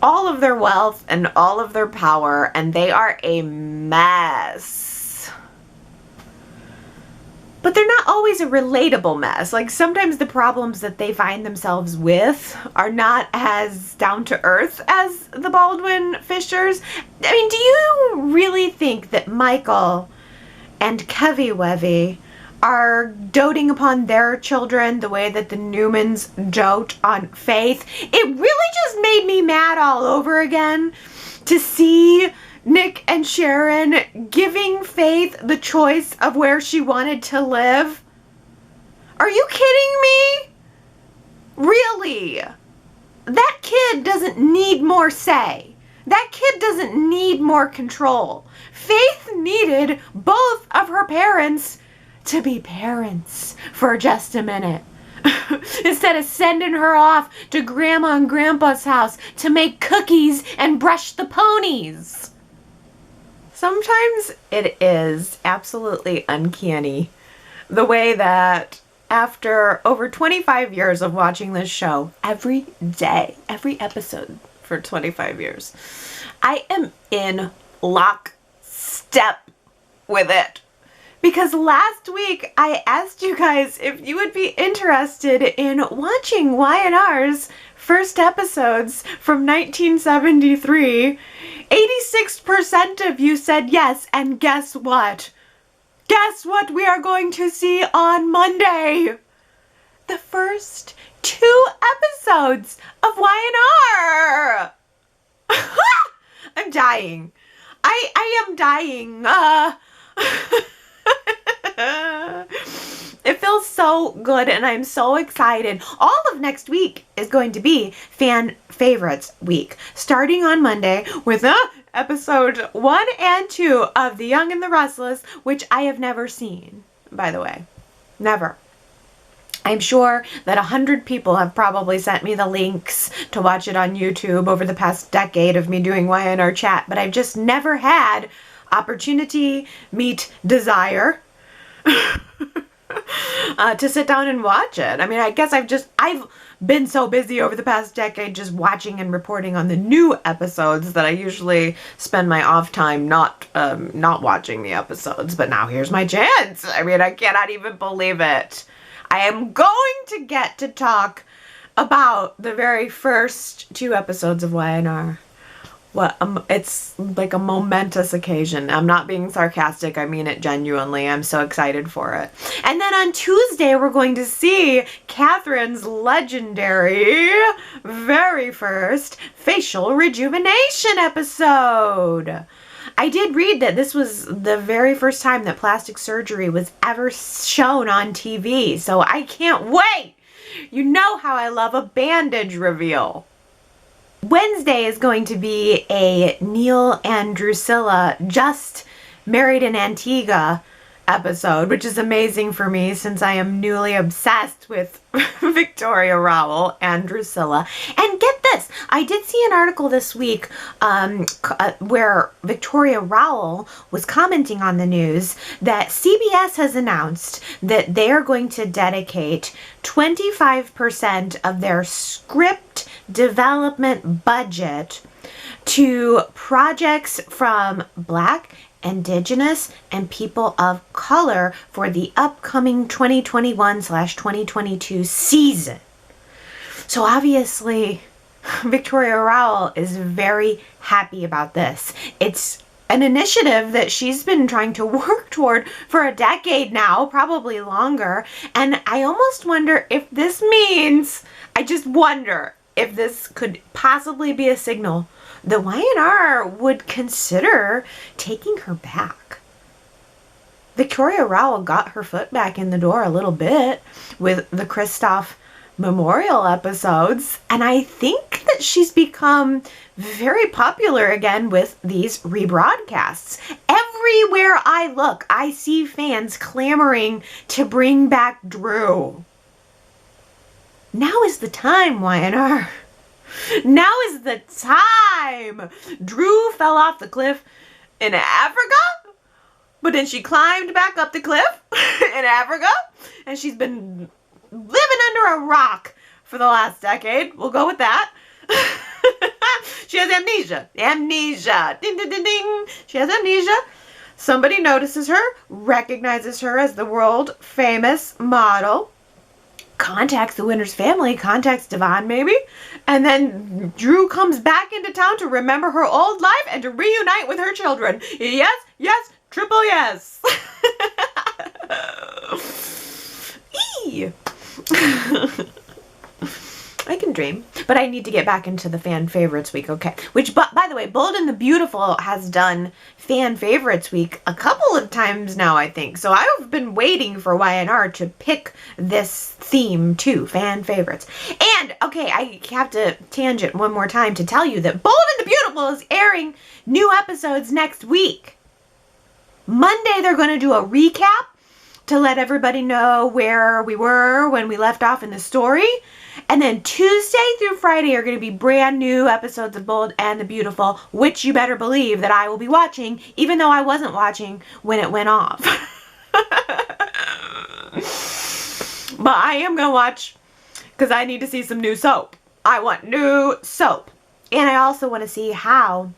S1: All of their wealth and all of their power, and they are a mess. But they're not always a relatable mess. Like, sometimes the problems that they find themselves with are not as down to earth as the Baldwin-Fishers. I mean, do you really think that Michael and Kevy-Wevy are doting upon their children the way that the Newmans dote on Faith? It really just made me mad all over again to see Nick and Sharon giving Faith the choice of where she wanted to live. Are you kidding me? Really? That kid doesn't need more say. That kid doesn't need more control. Faith needed both of her parents to be parents for just a minute. Instead of sending her off to Grandma and Grandpa's house to make cookies and brush the ponies. Sometimes it is absolutely uncanny the way that after over 25 years of watching this show, every day, every episode for 25 years, I am in lockstep with it. Because last week I asked you guys if you would be interested in watching Y&R's first episodes from 1973. 86% of you said yes, and guess what? Guess what we are going to see on Monday? The first 2 episodes of Y&R! I'm dying. I am dying. It feels so good and I'm so excited. All of next week is going to be fan favorites week, starting on Monday with episode 1 and 2 of The Young and the Restless, which I have never seen, by the way. Never. I'm sure that 100 people have probably sent me the links to watch it on YouTube over the past decade of me doing Y&R Chat, but I've just never had opportunity meet desire to sit down and watch it. I mean, I guess I've been so busy over the past decade just watching and reporting on the new episodes that I usually spend my off time not watching the episodes. But now here's my chance. I mean, I cannot even believe it. I am going to get to talk about the very first 2 episodes of Y&R. It's like a momentous occasion. I'm not being sarcastic. I mean it genuinely. I'm so excited for it. And then on Tuesday, we're going to see Catherine's legendary very first facial rejuvenation episode. I did read that this was the very first time that plastic surgery was ever shown on TV. So I can't wait. You know how I love a bandage reveal. Wednesday is going to be a Neil and Drusilla just married in Antigua episode, which is amazing for me since I am newly obsessed with Victoria Rowell and Drusilla. And get this, I did see an article this week where Victoria Rowell was commenting on the news that CBS has announced that they are going to dedicate 25% of their script development budget to projects from Black, Indigenous, and people of color for the upcoming 2021/2022 season. So obviously, Victoria Rowell is very happy about this. It's an initiative that she's been trying to work toward for a decade now, probably longer. And I almost wonder if this means, I just wonder if this could possibly be a signal that Y&R would consider taking her back. Victoria Rowell got her foot back in the door a little bit with the Kristoff Memorial episodes, and I think that she's become very popular again with these rebroadcasts. Everywhere I look, I see fans clamoring to bring back Drew. Now is the time, Y&R. Now is the time. Drew fell off the cliff in Africa, but then she climbed back up the cliff in Africa, and she's been living under a rock for the last decade. We'll go with that. She has amnesia. Amnesia. Ding, ding, ding, ding. She has amnesia. Somebody notices her, recognizes her as the world famous model, contacts the Winter's family, contacts Devon maybe, and then Drew comes back into town to remember her old life and to reunite with her children. Yes, yes, triple yes. Eee. I can dream, but I need to get back into the fan favorites week, okay? Which, by the way, Bold and the Beautiful has done fan favorites week a couple of times now, I think. So I've been waiting for Y&R to pick this theme too, fan favorites. And, okay, I have to tangent one more time to tell you that Bold and the Beautiful is airing new episodes next week. Monday, they're going to do a recap to let everybody know where we were when we left off in the story. And then Tuesday through Friday are going to be brand new episodes of Bold and the Beautiful, which you better believe that I will be watching, even though I wasn't watching when it went off. But I am going to watch because I need to see some new soap. I want new soap. And I also want to see how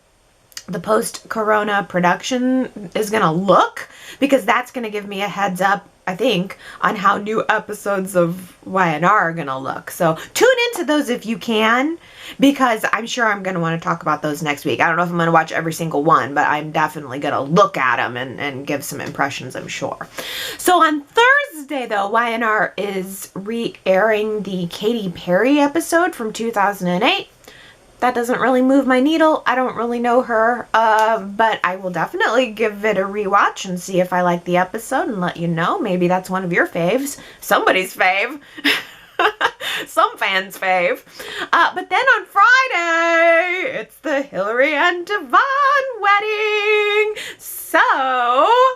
S1: the post-corona production is going to look, because that's going to give me a heads up, I think, on how new episodes of Y&R are going to look. So tune into those if you can, because I'm sure I'm going to want to talk about those next week. I don't know if I'm going to watch every single one, but I'm definitely going to look at them and give some impressions, I'm sure. So on Thursday, though, Y&R is re-airing the Katy Perry episode from 2008. That doesn't really move my needle. I don't really know her, but I will definitely give it a rewatch and see if I like the episode and let you know. Maybe that's one of your faves. Somebody's fave. Some fans' fave. But then on Friday, it's the Hillary and Devon wedding. So,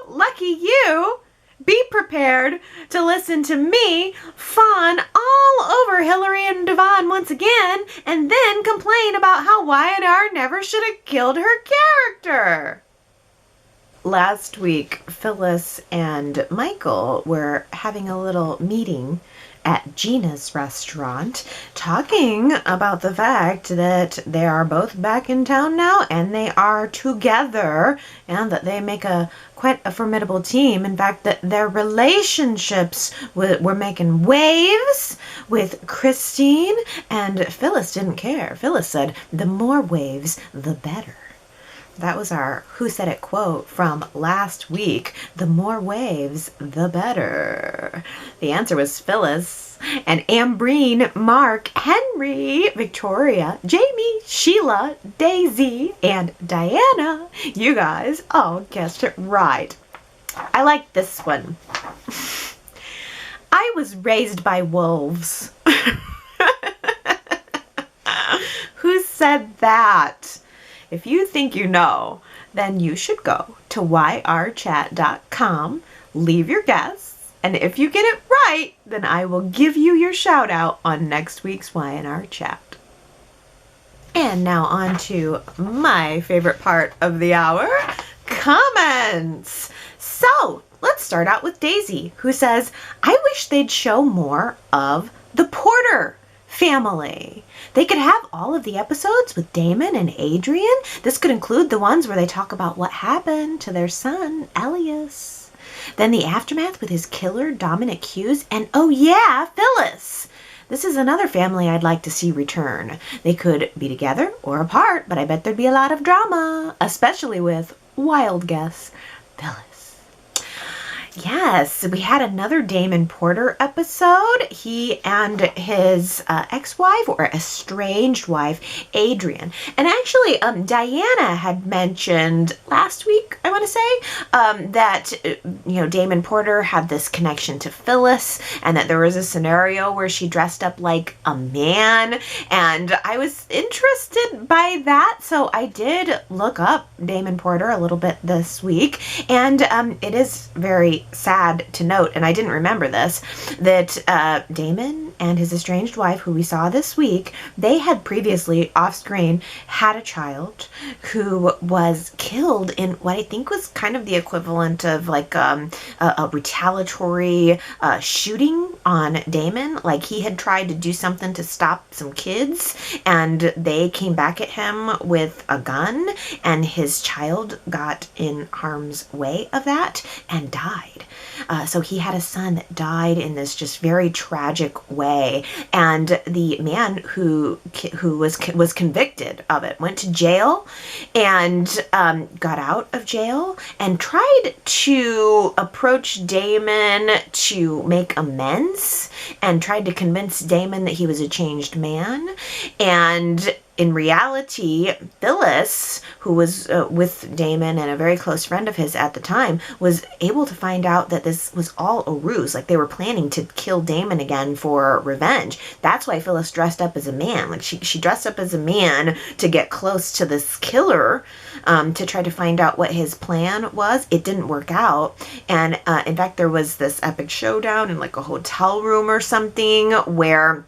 S1: lucky you. Be prepared to listen to me fawn all over Hillary and Devon once again, and then complain about how Y&R never should have killed her character. Last week, Phyllis and Michael were having a little meeting at Gina's restaurant, talking about the fact that they are both back in town now and they are together and that they make quite a formidable team. In fact, that their relationships were making waves with Christine, and Phyllis didn't care. Phyllis said, the more waves, the better. That was our Who Said It quote from last week. The more waves, the better. The answer was Phyllis. And Ambreen, Mark, Henry, Victoria, Jamie, Sheila, Daisy, and Diana. You guys all guessed it right. I like this one. I was raised by wolves. Who said that? If you think you know, then you should go to yrchat.com, leave your guess, and if you get it right, then I will give you your shout out on next week's Y&R Chat. And now on to my favorite part of the hour, comments. So let's start out with Daisy, who says, I wish they'd show more of the Porter family. They could have all of the episodes with Damon and Adrian. This could include the ones where they talk about what happened to their son, Elias. Then the aftermath with his killer, Dominic Hughes, and oh yeah, Phyllis. This is another family I'd like to see return. They could be together or apart, but I bet there'd be a lot of drama, especially with, wild guess, Phyllis. Yes, we had another Damon Porter episode. He and his ex-wife or estranged wife, Adrian. And actually, Diana had mentioned last week, I want to say, that, Damon Porter had this connection to Phyllis and that there was a scenario where she dressed up like a man. And I was interested by that, so I did look up Damon Porter a little bit this week. And it is very sad to note, and I didn't remember this, that Damon and his estranged wife, who we saw this week, they had previously off screen had a child who was killed in what I think was kind of the equivalent of like a retaliatory shooting on Damon. Like he had tried to do something to stop some kids and they came back at him with a gun, and his child got in harm's way of that and died. So he had a son that died in this just very tragic way, and the man who was convicted of it went to jail and got out of jail and tried to approach Damon to make amends and tried to convince Damon that he was a changed man. And in reality, Phyllis, who was with Damon and a very close friend of his at the time, was able to find out that this was all a ruse. Like they were planning to kill Damon again for revenge. That's why Phyllis dressed up as a man. Like she dressed up as a man to get close to this killer, to try to find out what his plan was. It didn't work out. And in fact, there was this epic showdown in like a hotel room or something where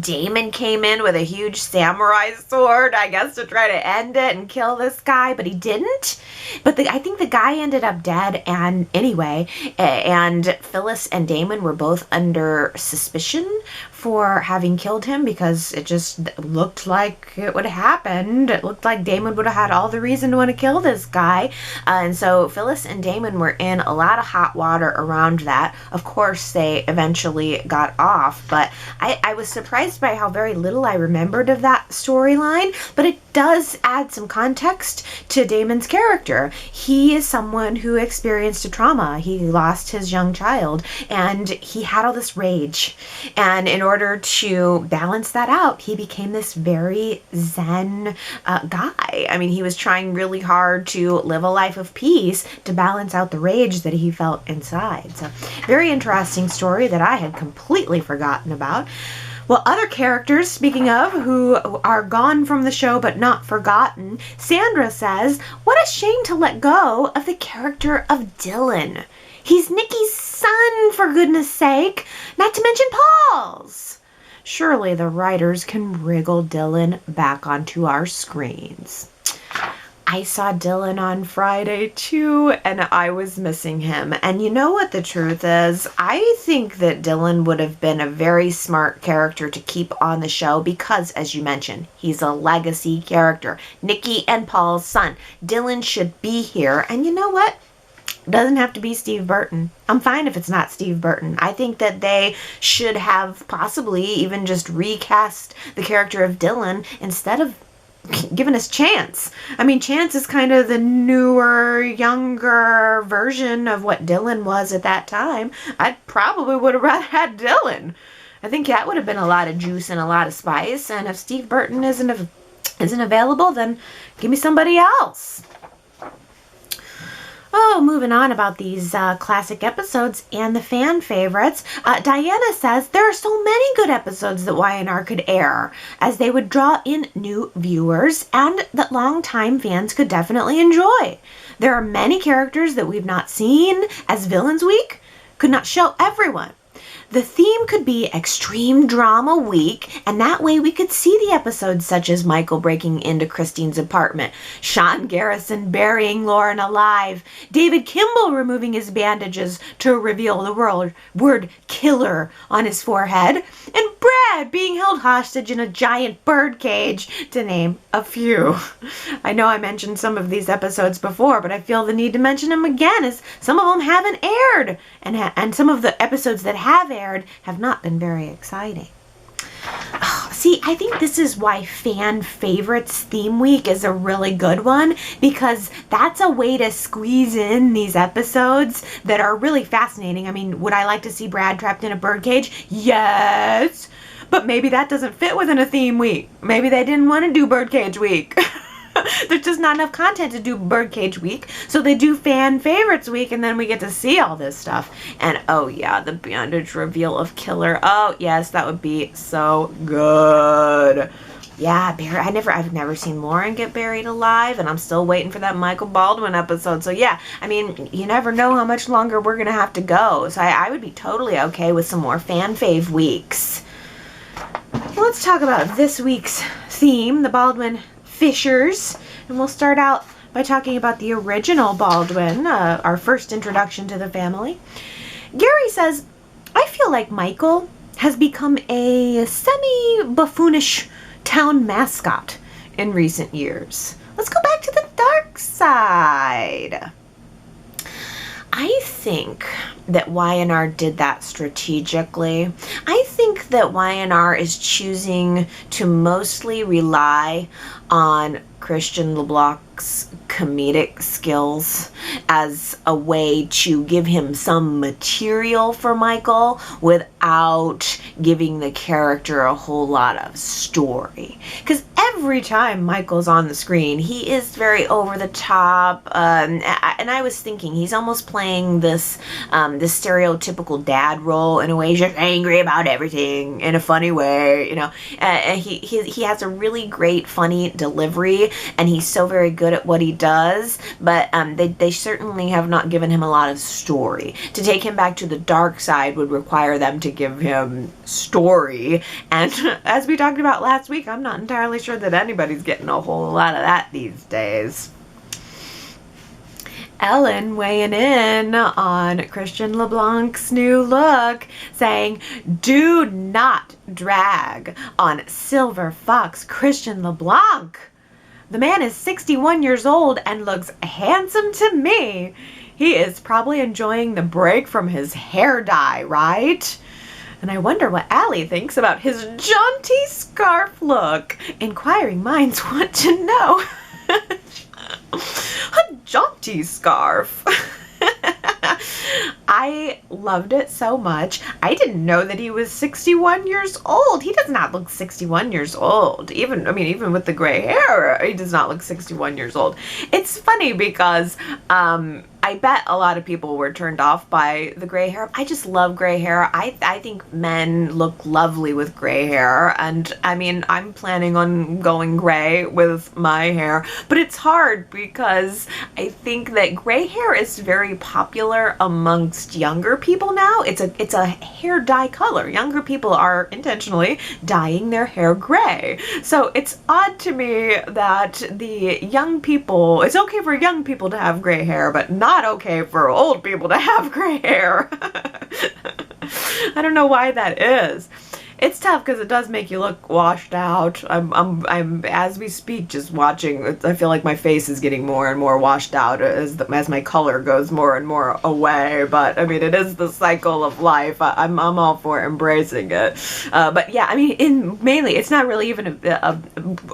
S1: Damon came in with a huge samurai sword, I guess, to try to end it and kill this guy, but he didn't. But I think the guy ended up dead, and anyway, and Phyllis and Damon were both under suspicion for having killed him because it just looked like it would have happened. It looked like Damon would have had all the reason to want to kill this guy. And so Phyllis and Damon were in a lot of hot water around that. Of course, they eventually got off, but I was surprised by how very little I remembered of that storyline, but it does add some context to Damon's character. He is someone who experienced a trauma. He lost his young child, and he had all this rage. And in order to balance that out, he became this very zen guy. I mean, he was trying really hard to live a life of peace to balance out the rage that he felt inside. So, very interesting story that I had completely forgotten about. Well, other characters, speaking of, who are gone from the show but not forgotten, Sandra says, what a shame to let go of the character of Dylan. He's Nikki's son, for goodness sake, not to mention Paul's. Surely the writers can wriggle Dylan back onto our screens. I saw Dylan on Friday too, and I was missing him. And you know what the truth is? I think that Dylan would have been a very smart character to keep on the show because, as you mentioned, he's a legacy character. Nikki and Paul's son. Dylan should be here. And you know what? It doesn't have to be Steve Burton. I'm fine if it's not Steve Burton. I think that they should have possibly even just recast the character of Dylan instead of giving us Chance. I mean, Chance is kind of the newer, younger version of what Dylan was at that time. I probably would have rather had Dylan. I think that would have been a lot of juice and a lot of spice. And if Steve Burton isn't available, then give me somebody else. Oh, moving on about these classic episodes and the fan favorites. Diana says there are so many good episodes that Y&R could air, as they would draw in new viewers and that longtime fans could definitely enjoy. There are many characters that we've not seen, as Villains Week could not show everyone. The theme could be Extreme Drama Week, and that way we could see the episodes such as Michael breaking into Christine's apartment, Sean Garrison burying Lauren alive, David Kimball removing his bandages to reveal the word killer on his forehead, and Brad being held hostage in a giant bird cage, to name a few. I know I mentioned some of these episodes before, but I feel the need to mention them again as some of them haven't aired, and some of the episodes that have aired have not been very exciting. Oh, see, I think this is why Fan Favorites Theme Week is a really good one, because that's a way to squeeze in these episodes that are really fascinating. I mean, would I like to see Brad trapped in a birdcage? Yes, but maybe that doesn't fit within a theme week. Maybe they didn't want to do Birdcage Week. There's just not enough content to do Birdcage Week, so they do Fan Favorites Week, and then we get to see all this stuff. And oh yeah, the bandage reveal of Killer. Oh yes, that would be so good. Yeah, I've never seen Lauren get buried alive, and I'm still waiting for that Michael Baldwin episode. So yeah, I mean, you never know how much longer we're gonna have to go. So I would be totally okay with some more Fan Fave weeks. Well, let's talk about this week's theme, the Baldwin-Fishers, and we'll start out by talking about the original Baldwin, our first introduction to the family. Gary says, I feel like Michael has become a semi-buffoonish town mascot in recent years. Let's go back to the dark side. I think that Y&R did that strategically. I think that Y&R is choosing to mostly rely on Christian LeBlanc's comedic skills as a way to give him some material for Michael without giving the character a whole lot of story. Because every time Michael's on the screen, he is very over the top, and I was thinking he's almost playing this this stereotypical dad role in a way. He's just angry about everything in a funny way, you know. He has a really great funny delivery, and he's so very good at what he does, but they certainly have not given him a lot of story. To take him back to the dark side would require them to give him story, and as we talked about last week, I'm not entirely sure that anybody's getting a whole lot of that these days. Ellen weighing in on Christian LeBlanc's new look, saying, do not drag on Silver Fox Christian LeBlanc. The man is 61 years old and looks handsome to me. He is probably enjoying the break from his hair dye, right? And I wonder what Allie thinks about his jaunty scarf look. Inquiring minds want to know. A jaunty scarf. I loved it so much. I didn't know that he was 61 years old. He does not look 61 years old. Even with the gray hair, he does not look 61 years old. It's funny because I bet a lot of people were turned off by the gray hair. I just love gray hair. I think men look lovely with gray hair, and I mean, I'm planning on going gray with my hair, but it's hard because I think that gray hair is very popular amongst younger people now. It's a hair dye color. Younger people are intentionally dyeing their hair gray. So it's odd to me that the young people, it's okay for young people to have gray hair, but not okay for old people to have gray hair. I don't know why that is. It's tough because it does make you look washed out. I'm as we speak just watching. I feel like my face is getting more and more washed out as my color goes more and more away. But I mean, it is the cycle of life. I'm all for embracing it. But yeah, I mean, mainly it's not really even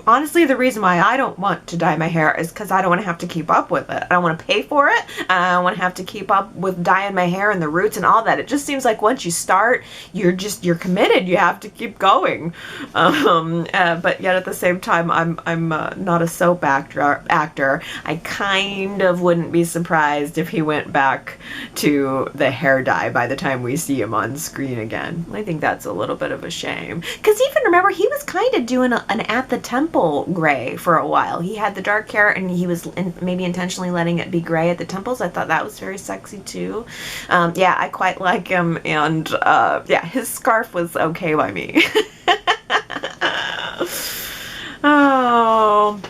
S1: honestly, the reason why I don't want to dye my hair is because I don't want to have to keep up with it. I don't want to pay for it. I don't want to have to keep up with dyeing my hair and the roots and all that. It just seems like once you start, you're committed. You have to keep going, but yet at the same time, I'm not a soap actor. I kind of wouldn't be surprised if he went back to the hair dye by the time we see him on screen again. I think that's a little bit of a shame, because even remember, he was kind of doing an at the temple gray for a while. He had the dark hair and he was maybe intentionally letting it be gray at the temples. I thought that was very sexy too. Yeah, I quite like him, and yeah, his scarf was okay by me. Oh.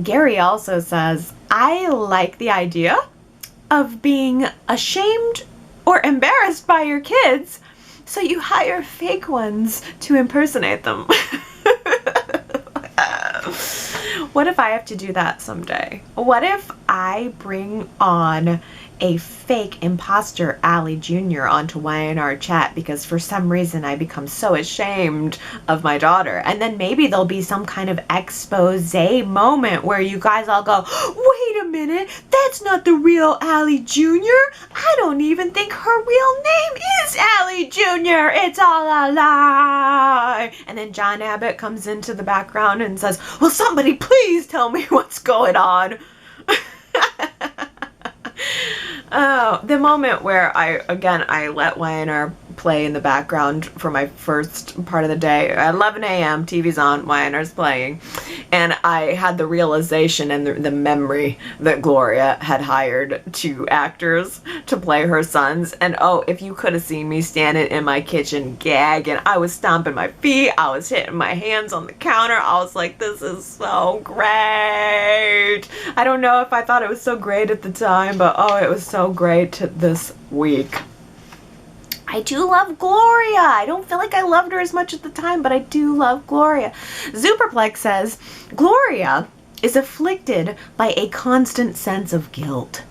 S1: Gary also says, I like the idea of being ashamed or embarrassed by your kids, so you hire fake ones to impersonate them. What if I have to do that someday? What if I bring on a fake imposter Allie Jr. onto Y&R Chat because for some reason I become so ashamed of my daughter, and then maybe there'll be some kind of expose moment where you guys all go, wait a minute, that's not the real Allie Jr. I don't even think her real name is Allie Jr. It's all a lie. And then John Abbott comes into the background and says, will somebody please tell me what's going on? Oh, the moment where I let Y&R play in the background for my first part of the day. At 11 a.m., TV's on, Y&R's playing, and I had the realization and the memory that Gloria had hired 2 actors to play her sons. And oh, if you could have seen me standing in my kitchen gagging, I was stomping my feet, I was hitting my hands on the counter. I was like, this is so great. I don't know if I thought it was so great at the time, but oh, it was so great this week. I do love Gloria. I don't feel like I loved her as much at the time, but I do love Gloria. Superplex says, Gloria is afflicted by a constant sense of guilt.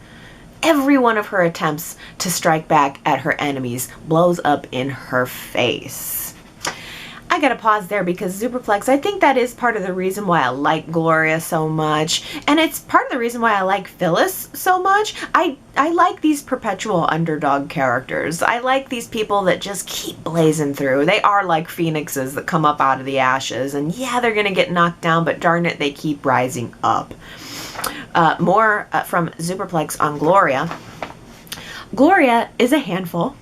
S1: Every one of her attempts to strike back at her enemies blows up in her face. I gotta pause there because Superplex, I think that is part of the reason why I like Gloria so much, and it's part of the reason why I like Phyllis so much. I like these perpetual underdog characters. I like these people that just keep blazing through. They are like phoenixes that come up out of the ashes, and yeah, they're gonna get knocked down, but darn it, they keep rising up. More from Superplex on Gloria. Gloria is a handful.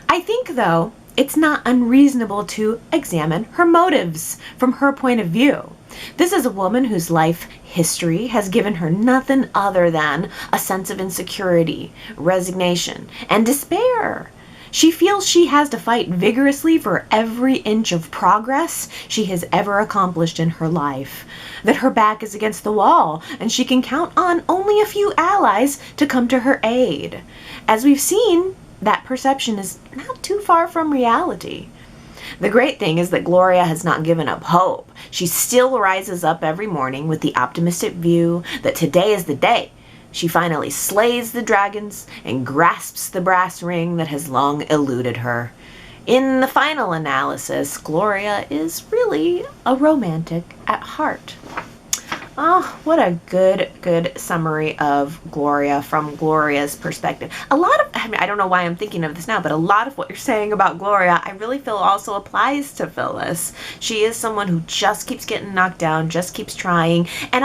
S1: I think, though, it's not unreasonable to examine her motives from her point of view. This is a woman whose life history has given her nothing other than a sense of insecurity, resignation, and despair. She feels she has to fight vigorously for every inch of progress she has ever accomplished in her life, that her back is against the wall and she can count on only a few allies to come to her aid. As we've seen, that perception is not too far from reality. The great thing is that Gloria has not given up hope. She still rises up every morning with the optimistic view that today is the day she finally slays the dragons and grasps the brass ring that has long eluded her. In the final analysis, Gloria is really a romantic at heart. Oh, what a good summary of Gloria from Gloria's perspective. I don't know why I'm thinking of this now, but a lot of what you're saying about Gloria, I really feel also applies to Phyllis. She is someone who just keeps getting knocked down, just keeps trying. And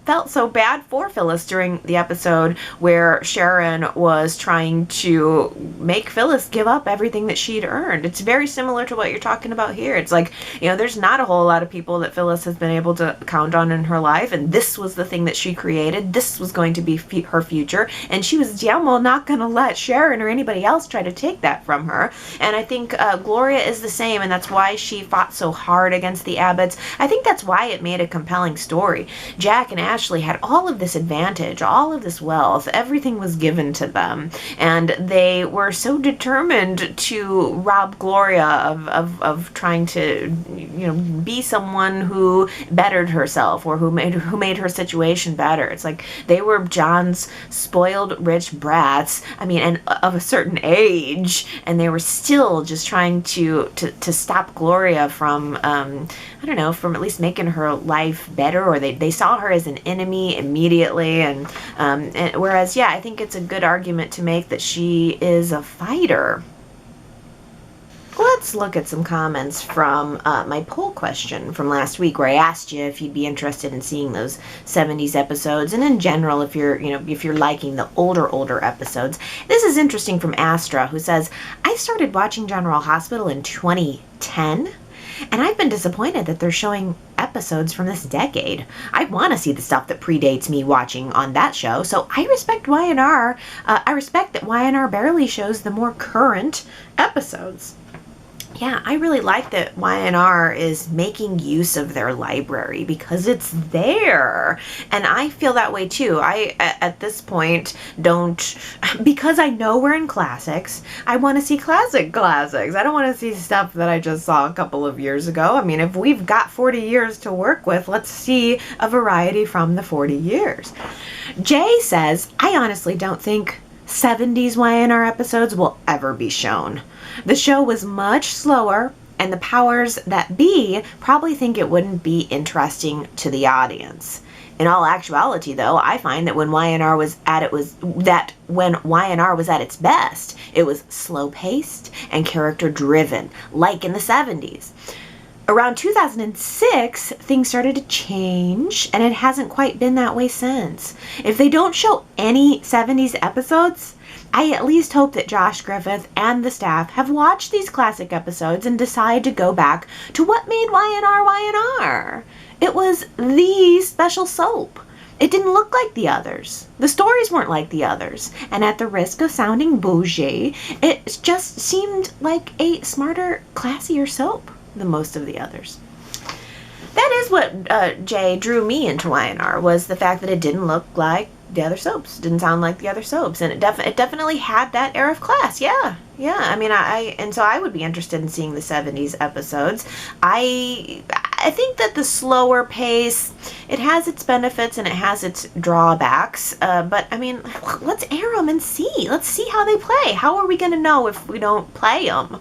S1: felt so bad for Phyllis during the episode where Sharon was trying to make Phyllis give up everything that she'd earned. It's very similar to what you're talking about here. It's like, there's not a whole lot of people that Phyllis has been able to count on in her life, and this was the thing that she created. This was going to be her future, and she was damn well not going to let Sharon or anybody else try to take that from her. And I think Gloria is the same, and that's why she fought so hard against the Abbotts. I think that's why it made a compelling story. Jack and Ashley had all of this advantage, all of this wealth, everything was given to them, and they were so determined to rob Gloria of trying to, be someone who bettered herself or who made her situation better. It's like they were John's spoiled rich brats, and of a certain age, and they were still just trying to stop Gloria from from at least making her life better, or they saw her as an enemy immediately. And whereas, I think it's a good argument to make that she is a fighter. Let's look at some comments from my poll question from last week, where I asked you if you'd be interested in seeing those 70s episodes, and in general, if you're liking the older episodes. This is interesting from Astra, who says, I started watching General Hospital in 2010. And I've been disappointed that they're showing episodes from this decade. I want to see the stuff that predates me watching on that show, so I respect Y&R. I respect that Y&R barely shows the more current episodes. Yeah, I really like that Y&R is making use of their library because it's there. And I feel that way too. I, at this point, because I know we're in classics, I want to see classics. I don't want to see stuff that I just saw a couple of years ago. If we've got 40 years to work with, let's see a variety from the 40 years. Jay says, I honestly don't think 70s Y&R episodes will ever be shown. The show was much slower, and the powers that be probably think it wouldn't be interesting to the audience. In all actuality, though, I find that when Y&R was at its best, it was slow-paced and character-driven, like in the 70s. Around 2006, things started to change, and it hasn't quite been that way since. If they don't show any 70s episodes, I at least hope that Josh Griffith and the staff have watched these classic episodes and decide to go back to what made Y&R Y&R. It was the special soap. It didn't look like the others. The stories weren't like the others. And at the risk of sounding bougie, it just seemed like a smarter, classier soap than most of the others. That is what Jay drew me into Y&R, was the fact that it didn't look like the other soaps, didn't sound like the other soaps, and it definitely had that air of class. Yeah. So I would be interested in seeing the 70s episodes. I think that the slower pace, it has its benefits and it has its drawbacks. But let's air them and see. Let's see how they play. How are we going to know if we don't play them?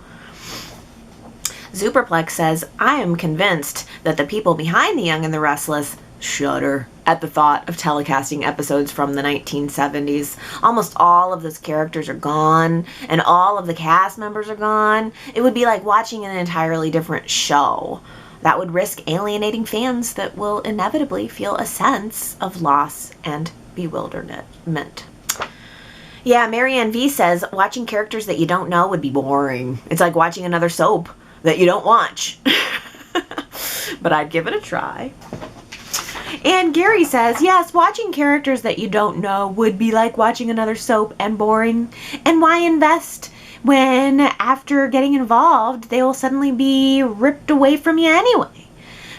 S1: Superplex says, I am convinced that the people behind The Young and the Restless shudder at the thought of telecasting episodes from the 1970s. Almost all of those characters are gone, and all of the cast members are gone. It would be like watching an entirely different show. That would risk alienating fans that will inevitably feel a sense of loss and bewilderment. Yeah, Marianne V says, watching characters that you don't know would be boring. It's like watching another soap that you don't watch. But I'd give it a try. And Gary says, yes, watching characters that you don't know would be like watching another soap and boring. And why invest when after getting involved, they will suddenly be ripped away from you anyway?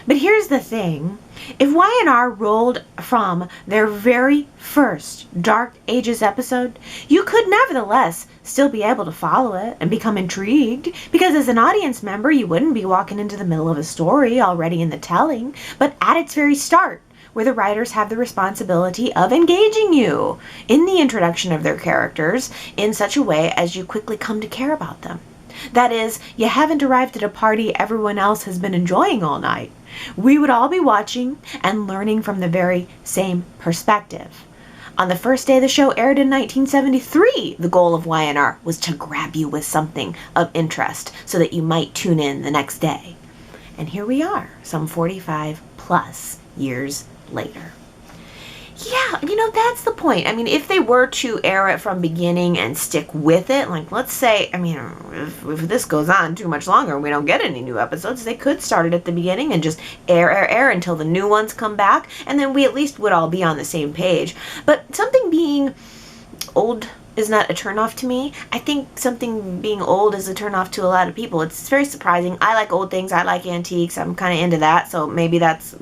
S1: But here's the thing. If Y&R rolled from their very first Dark Ages episode, you could nevertheless still be able to follow it and become intrigued, because as an audience member, you wouldn't be walking into the middle of a story already in the telling, but at its very start, where the writers have the responsibility of engaging you in the introduction of their characters in such a way as you quickly come to care about them. That is, you haven't arrived at a party everyone else has been enjoying all night. We would all be watching and learning from the very same perspective. On the first day the show aired in 1973, the goal of Y&R was to grab you with something of interest so that you might tune in the next day. And here we are, some 45 plus years later. Yeah, that's the point. I mean, if they were to air it from beginning and stick with it, like, let's say, I mean, if this goes on too much longer and we don't get any new episodes, they could start it at the beginning and just air until the new ones come back, and then we at least would all be on the same page. But something being old is not a turnoff to me. I think something being old is a turnoff to a lot of people. It's very surprising. I like old things. I like antiques. I'm kind of into that. So maybe that's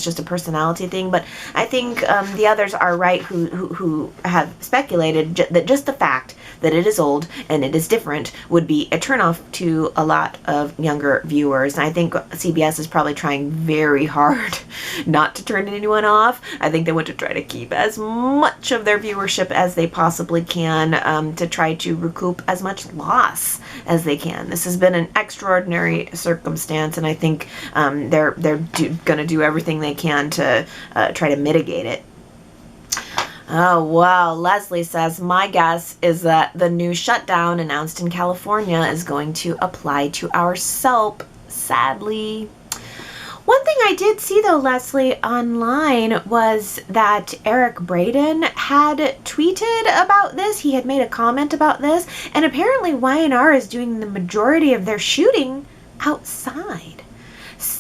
S1: just a personality thing. But I think the others are right who have speculated that just the fact that it is old and it is different would be a turnoff to a lot of younger viewers. And I think CBS is probably trying very hard not to turn anyone off. I think they want to try to keep as much of their viewership as they possibly can, to try to recoup as much loss as they can. This has been an extraordinary circumstance, and I think they're going to do everything they can to try to mitigate it. Oh, wow. Leslie says, my guess is that the new shutdown announced in California is going to apply to our soap, sadly. One thing I did see, though, Leslie, online was that Eric Braeden had tweeted about this. He had made a comment about this, and apparently Y&R is doing the majority of their shooting outside.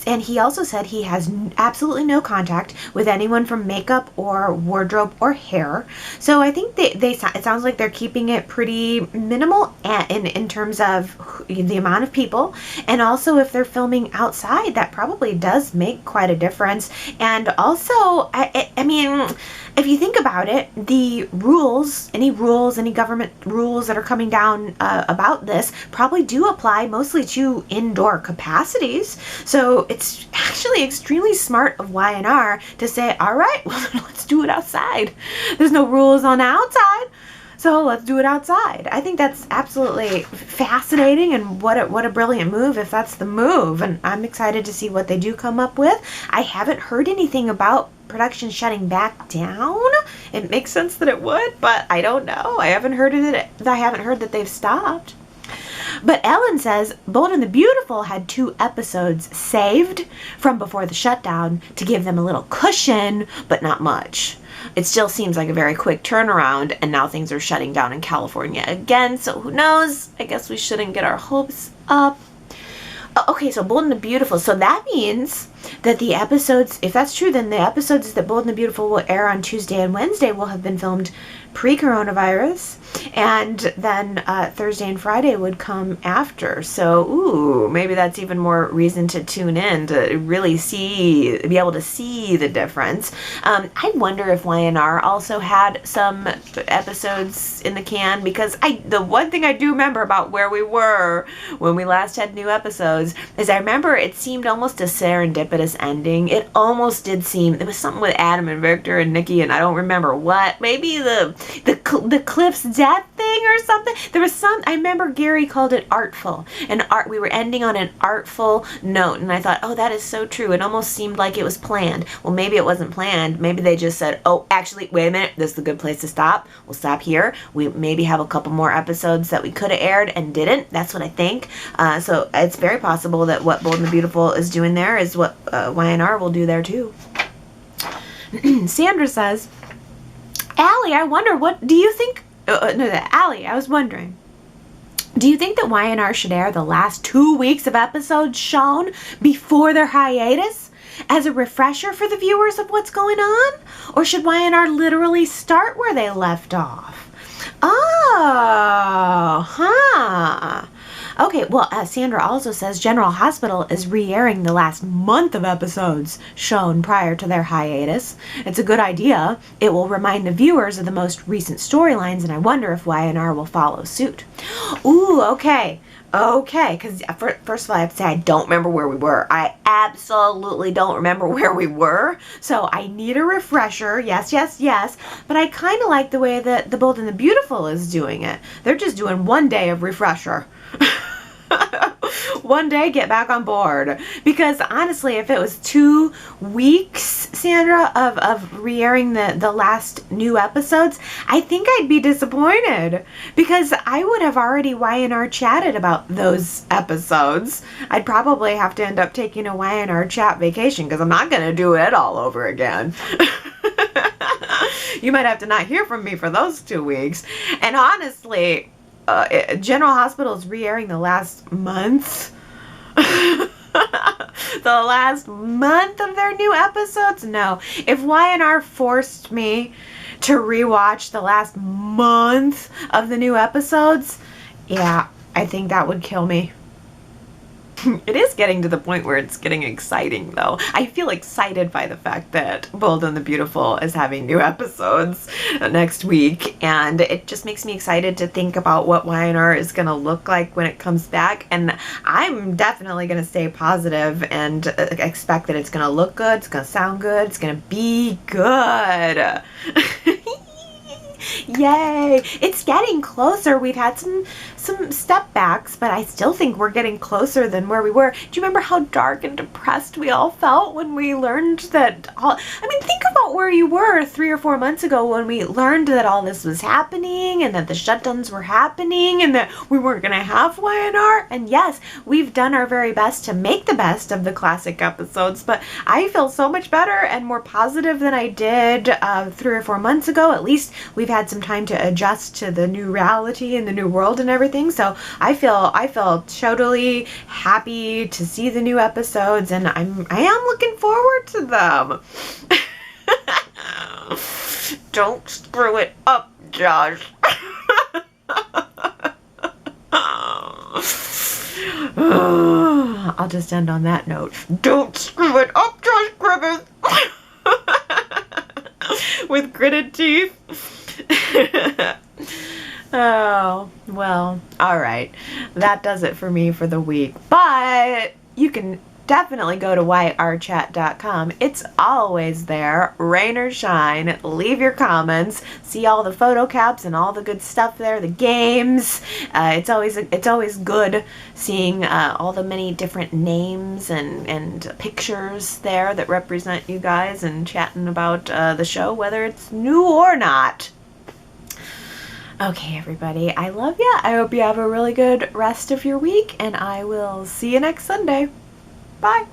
S1: And he also said he has absolutely no contact with anyone from makeup or wardrobe or hair. So I think it sounds like they're keeping it pretty minimal in terms of the amount of people. And also if they're filming outside, that probably does make quite a difference. And also, I mean, if you think about it, the any government rules that are coming down about this probably do apply mostly to indoor capacities. So it's actually extremely smart of Y&R to say, all right, well, let's do it outside. There's no rules on the outside, so let's do it outside. I think that's absolutely fascinating, and what a brilliant move if that's the move. And I'm excited to see what they do come up with. I haven't heard anything about production shutting back down. It makes sense that it would, but I don't know. I haven't heard that they've stopped. But Ellen says Bold and the Beautiful had 2 episodes saved from before the shutdown to give them a little cushion, but not much. It still seems like a very quick turnaround, and now things are shutting down in California again, so who knows? I guess we shouldn't get our hopes up. Okay, so Bold and the Beautiful. So that means that the episodes, if that's true, then the episodes that Bold and the Beautiful will air on Tuesday and Wednesday will have been filmed pre-coronavirus, and then Thursday and Friday would come after. So, ooh, maybe that's even more reason to tune in to really be able to see the difference. I wonder if Y&R also had some episodes in the can, because the one thing I do remember about where we were when we last had new episodes is I remember it seemed almost a serendipitous ending. It almost did seem, there was something with Adam and Victor and Nikki, and I don't remember what. Maybe the Cliff's death thing or something. There was I remember Gary called it artful, and we were ending on an artful note, and I thought, oh, that is so true. It almost seemed like it was planned. Well, maybe it wasn't planned. Maybe they just said, oh, actually, wait a minute, this is a good place to stop. We'll stop here. We maybe have a couple more episodes that we could have aired and didn't. That's what I think. So it's very possible that what Bold and the Beautiful is doing there is what Y&R will do there too. Sandra says, Allie, I wonder, what do you think? Allie, I was wondering, do you think that Y&R should air the last 2 weeks of episodes shown before their hiatus as a refresher for the viewers of what's going on? Or should Y&R literally start where they left off? Oh, huh. Okay, well, Sandra also says General Hospital is re-airing the last month of episodes shown prior to their hiatus. It's a good idea. It will remind the viewers of the most recent storylines, and I wonder if Y&R will follow suit. Ooh, okay. Okay, because first of all, I have to say I don't remember where we were. I absolutely don't remember where we were. So I need a refresher. Yes, yes, yes. But I kind of like the way that The Bold and the Beautiful is doing it. They're just doing 1 day of refresher. 1 day, get back on board. Because honestly, if it was 2 weeks, Sandra, of re-airing the last new episodes, I think I'd be disappointed. Because I would have already Y&R chatted about those episodes. I'd probably have to end up taking a Y&R chat vacation, because I'm not going to do it all over again. You might have to not hear from me for those 2 weeks. And honestly, General Hospital is re-airing the last month. The last month of their new episodes? No. If Y&R forced me to rewatch the last month of the new episodes, yeah, I think that would kill me. It is getting to the point where it's getting exciting, though. I feel excited by the fact that Bold and the Beautiful is having new episodes next week, and it just makes me excited to think about what Y&R is going to look like when it comes back. And I'm definitely going to stay positive and expect that it's going to look good, it's going to sound good, it's going to be good. Yay! It's getting closer. We've had some step backs, but I still think we're getting closer than where we were. Do you remember how dark and depressed we all felt when we learned that think about where you were 3 or 4 months ago when we learned that all this was happening and that the shutdowns were happening and that we weren't going to have Y&R. And yes, we've done our very best to make the best of the classic episodes, but I feel so much better and more positive than I did 3 or 4 months ago. At least we've had some time to adjust to the new reality and the new world and everything. So I feel totally happy to see the new episodes, and I am looking forward to them. Don't screw it up, Josh. I'll just end on that note. Don't screw it up, Josh Griffith. With gritted teeth. Oh, well, all right. That does it for me for the week. But you can definitely go to yrchat.com. It's always there, rain or shine. Leave your comments. See all the photo caps and all the good stuff there, the games. It's always good seeing all the many different names and pictures there that represent you guys and chatting about the show, whether it's new or not. Okay, everybody, I love ya. I hope you have a really good rest of your week, and I will see you next Sunday. Bye.